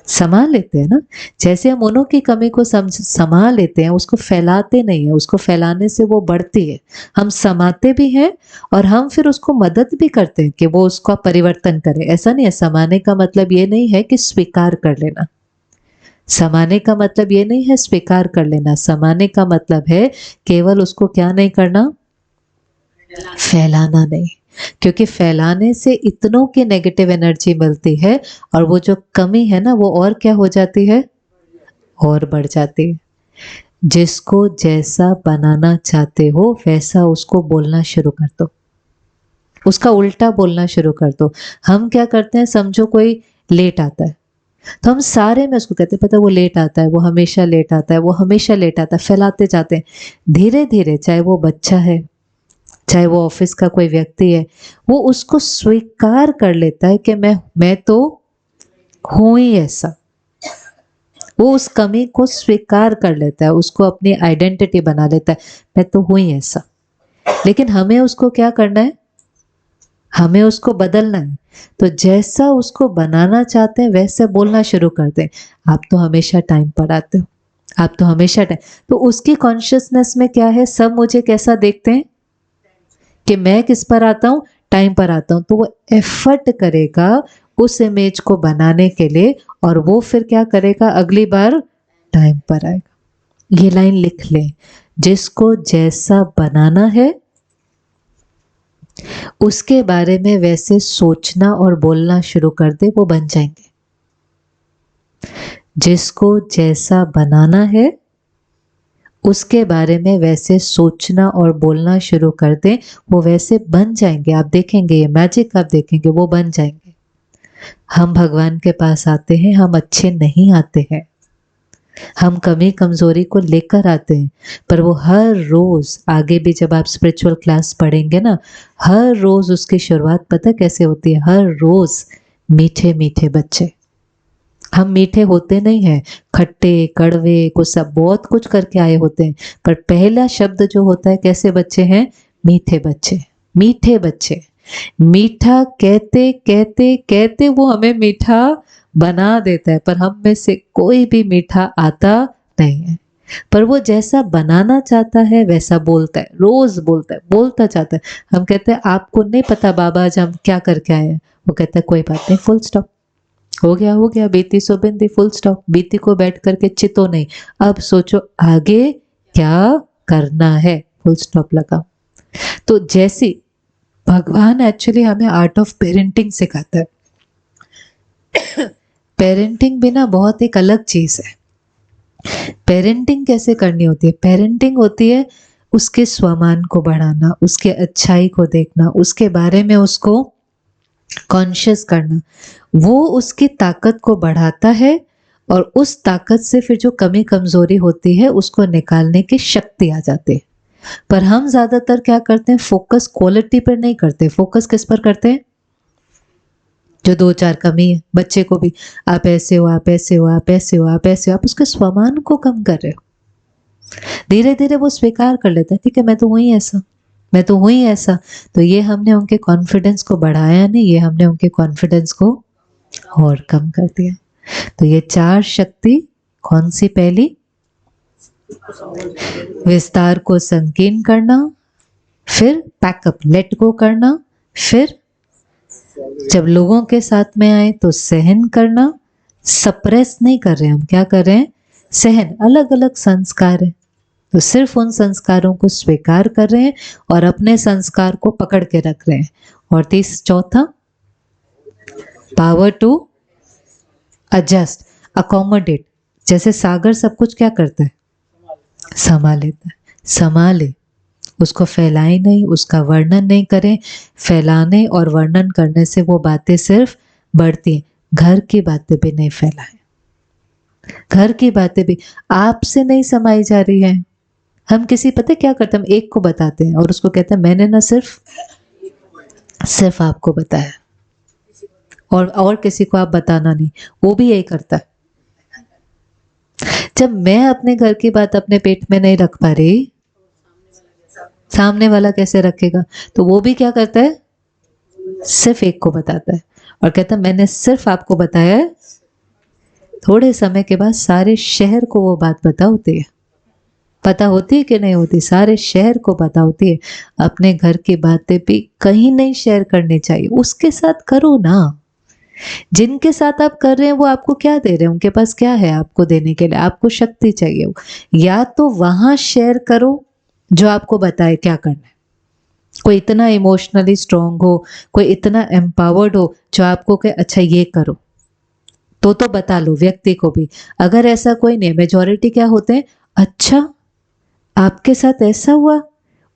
संभाल लेते हैं ना। जैसे हम उन्हों की कमी को संभाल लेते हैं, उसको फैलाते नहीं है, उसको फैलाने से वो बढ़ती है। हम समाते भी हैं और हम फिर उसको मदद भी करते हैं कि वो उसका परिवर्तन करे। ऐसा नहीं है, समाने का मतलब ये नहीं है कि स्वीकार कर लेना, समाने का मतलब ये नहीं है स्वीकार कर लेना, समाने का मतलब है केवल उसको क्या नहीं करना, फैलाना नहीं। क्योंकि फैलाने से इतनों की नेगेटिव एनर्जी मिलती है, और वो जो कमी है ना वो और क्या हो जाती है, और बढ़ जाती है। जिसको जैसा बनाना चाहते हो वैसा उसको बोलना शुरू कर दो, उसका उल्टा बोलना शुरू कर दो। हम क्या करते हैं, समझो कोई लेट आता है तो हम सारे में उसको कहते हैं, पता है वो लेट आता है, वो हमेशा लेट आता है, वो हमेशा लेट आता है, फैलाते जाते हैं। धीरे धीरे, चाहे वो बच्चा है, चाहे वो ऑफिस का कोई व्यक्ति है, वो उसको स्वीकार कर लेता है कि मैं तो हूं ही ऐसा। वो उस कमी को स्वीकार कर लेता है, उसको अपनी आइडेंटिटी बना लेता है, मैं तो हूं ही ऐसा। लेकिन हमें उसको क्या करना है, हमें उसको बदलना है। तो जैसा उसको बनाना चाहते हैं वैसे बोलना शुरू कर दें, आप तो हमेशा टाइम पर आते हो, आप तो हमेशा टाइम। तो उसकी कॉन्शियसनेस में क्या है, सब मुझे कैसा देखते हैं कि मैं किस पर आता हूं, टाइम पर आता हूं। तो वो एफर्ट करेगा उस इमेज को बनाने के लिए, और वो फिर क्या करेगा, अगली बार टाइम पर आएगा। ये लाइन लिख लें, जिसको जैसा बनाना है उसके बारे में वैसे सोचना और बोलना शुरू कर दे, वो बन जाएंगे। जिसको जैसा बनाना है उसके बारे में वैसे सोचना और बोलना शुरू कर दें, वो वैसे बन जाएंगे। आप देखेंगे ये मैजिक, आप देखेंगे वो बन जाएंगे। हम भगवान के पास आते हैं, हम अच्छे नहीं आते हैं, हम कमी कमजोरी को लेकर आते हैं, पर वो हर रोज, आगे भी जब आप स्पिरिचुअल क्लास पढ़ेंगे ना, हर रोज उसकी शुरुआत पता कैसे होती है, हर रोज मीठे मीठे बच्चे। हम मीठे होते नहीं हैं, खट्टे कड़वे को सब बहुत कुछ करके आए होते हैं, पर पहला शब्द जो होता है, कैसे बच्चे हैं, मीठे बच्चे। मीठे बच्चे, मीठा कहते कहते कहते वो हमें मीठा बना देता है, पर हम में से कोई भी मीठा आता नहीं है। पर वो जैसा बनाना चाहता है वैसा बोलता है, रोज बोलता है, बोलता चाहता है। हम कहते हैं आपको नहीं पता बाबा आज हम क्या करके आए हैं, वो कहता है कोई बात नहीं, फुल स्टॉप, हो गया, बीती सो बिंदी, फुल स्टॉप। बीती को बैठ करके चितो नहीं, अब सोचो आगे क्या करना है, फुल स्टॉप लगा। तो जैसी भगवान एक्चुअली हमें आर्ट ऑफ पेरेंटिंग सिखाता है। पेरेंटिंग भी ना बहुत एक अलग चीज है। पेरेंटिंग कैसे करनी होती है? पेरेंटिंग होती है उसके स्वमान को बढ़ाना, उसके अच्छाई को देखना, उसके बारे में उसको कॉन्शियस करना। वो उसकी ताकत को बढ़ाता है और उस ताकत से फिर जो कमी कमजोरी होती है उसको निकालने की शक्ति आ जाती है। पर हम ज्यादातर क्या करते हैं, फोकस क्वालिटी पर नहीं करते, फोकस किस पर करते हैं? जो दो चार कमी है, बच्चे को भी आप ऐसे हो, आप ऐसे हो, आप ऐसे हो, आप ऐसे हो, आप उसके स्वमान को कम कर रहे हो। धीरे धीरे वो स्वीकार कर लेता है, ठीक है मैं तो हुई ऐसा, मैं तो हुई ऐसा। तो ये हमने उनके कॉन्फिडेंस को बढ़ाया नहीं, ये हमने उनके कॉन्फिडेंस को और कम कर दिया। तो ये चार शक्ति कौन सी? पहली, विस्तार को संकीर्ण करना, फिर पैकअप लेट गो करना, फिर जब लोगों के साथ में आए तो सहन करना। सप्रेस नहीं कर रहे हम, क्या कर रहे हैं? सहन। अलग अलग संस्कार है तो सिर्फ उन संस्कारों को स्वीकार कर रहे हैं और अपने संस्कार को पकड़ के रख रहे हैं। और चौथा, पावर टू एडजस्ट, अकोमोडेट। जैसे सागर सब कुछ क्या करता है? समा लेता है। संभाले, उसको फैलाए नहीं, उसका वर्णन नहीं करें। फैलाने और वर्णन करने से वो बातें सिर्फ बढ़ती हैं। घर की बातें भी नहीं फैलाएं, घर की बातें भी आपसे नहीं समाई जा रही है। हम किसी, पता क्या करते हैं, हम एक को बताते हैं और उसको कहते हैं मैंने ना सिर्फ आपको बताया, और किसी को आप बताना नहीं। वो भी यही करता है। जब मैं अपने घर की बात अपने पेट में नहीं रख पा रही, सामने वाला कैसे रखेगा? तो वो भी क्या करता है, सिर्फ एक को बताता है और कहता है मैंने सिर्फ आपको बताया है। थोड़े समय के बाद सारे शहर को वो बात पता होती है। पता होती है कि नहीं होती? सारे शहर को पता होती है। अपने घर की बातें भी कहीं नहीं शेयर करनी चाहिए, उसके साथ करो ना। जिनके साथ आप कर रहे हैं वो आपको क्या दे रहे हैं? उनके पास क्या है आपको देने के लिए? आपको शक्ति चाहिए। या तो वहां शेयर करो जो आपको बताए क्या करना है। कोई इतना इमोशनली स्ट्रांग हो, कोई इतना एम्पावर्ड हो जो आपको कहे अच्छा ये करो, तो बता लो व्यक्ति को भी। अगर ऐसा कोई नहीं, मेजॉरिटी क्या होते हैं, अच्छा आपके साथ ऐसा हुआ,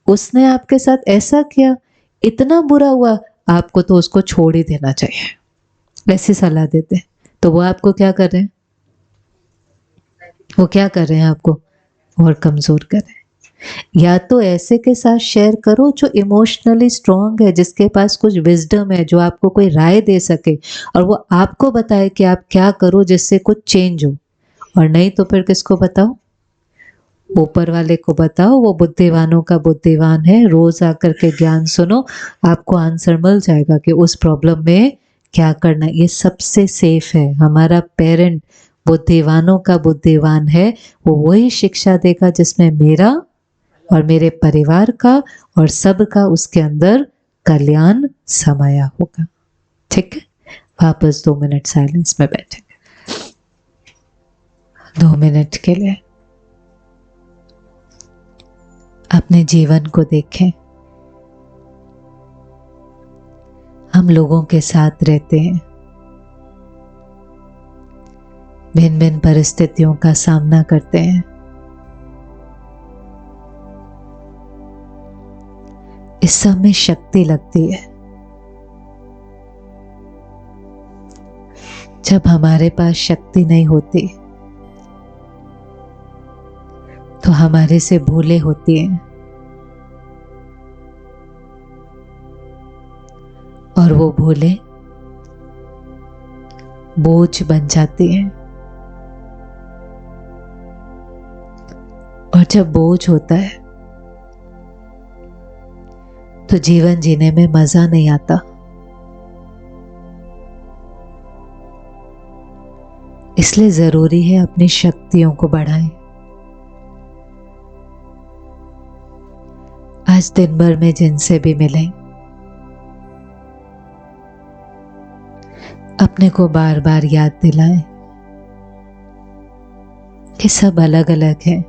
उसने आपके साथ ऐसा किया, इतना बुरा हुआ, आपको तो उसको छोड़ ही देना चाहिए, ऐसी सलाह देते हैं। तो वो आपको क्या कर रहे हैं? वो क्या कर रहे हैं? आपको और कमजोर कर रहे हैं। या तो ऐसे के साथ शेयर करो जो इमोशनली स्ट्रांग है, जिसके पास कुछ विजडम है, जो आपको कोई राय दे सके और वो आपको बताए कि आप क्या करो जिससे कुछ चेंज हो। और नहीं तो फिर किसको बताओ? ऊपर वाले को बताओ, वो बुद्धिवानों का बुद्धिवान है। रोज आकर के ज्ञान सुनो, आपको आंसर मिल जाएगा कि उस प्रॉब्लम में क्या करना है। ये सबसे सेफ है। हमारा पेरेंट बुद्धिवानों का बुद्धिवान है, वो वही शिक्षा देगा जिसमें मेरा और मेरे परिवार का और सबका उसके अंदर कल्याण समाया होगा। ठीक है, वापस 2 मिनट साइलेंस में बैठेंगे। 2 मिनट के लिए अपने जीवन को देखें। हम लोगों के साथ रहते हैं, भिन्न भिन्न परिस्थितियों का सामना करते हैं। इस सब में शक्ति लगती है। जब हमारे पास शक्ति नहीं होती तो हमारे से भूले होती हैं और वो भूले बोझ बन जाती हैं। और जब बोझ होता है तो जीवन जीने में मजा नहीं आता। इसलिए जरूरी है अपनी शक्तियों को बढ़ाएं। आज दिन भर में जिनसे भी मिलें, अपने को बार बार याद दिलाएं कि सब अलग अलग हैं,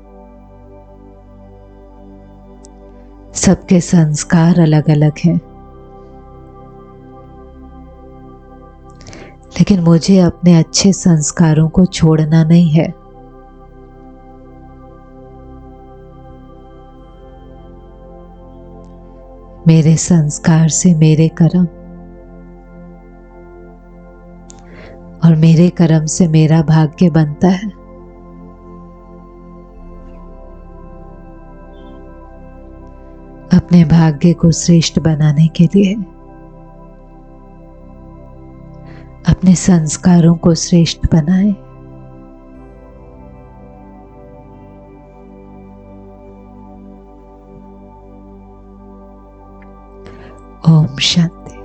सबके संस्कार अलग अलग हैं, लेकिन मुझे अपने अच्छे संस्कारों को छोड़ना नहीं है। मेरे संस्कार से मेरे कर्म और मेरे कर्म से मेरा भाग्य बनता है। अपने भाग्य को श्रेष्ठ बनाने के लिए अपने संस्कारों को श्रेष्ठ बनाएं। ओम शांति।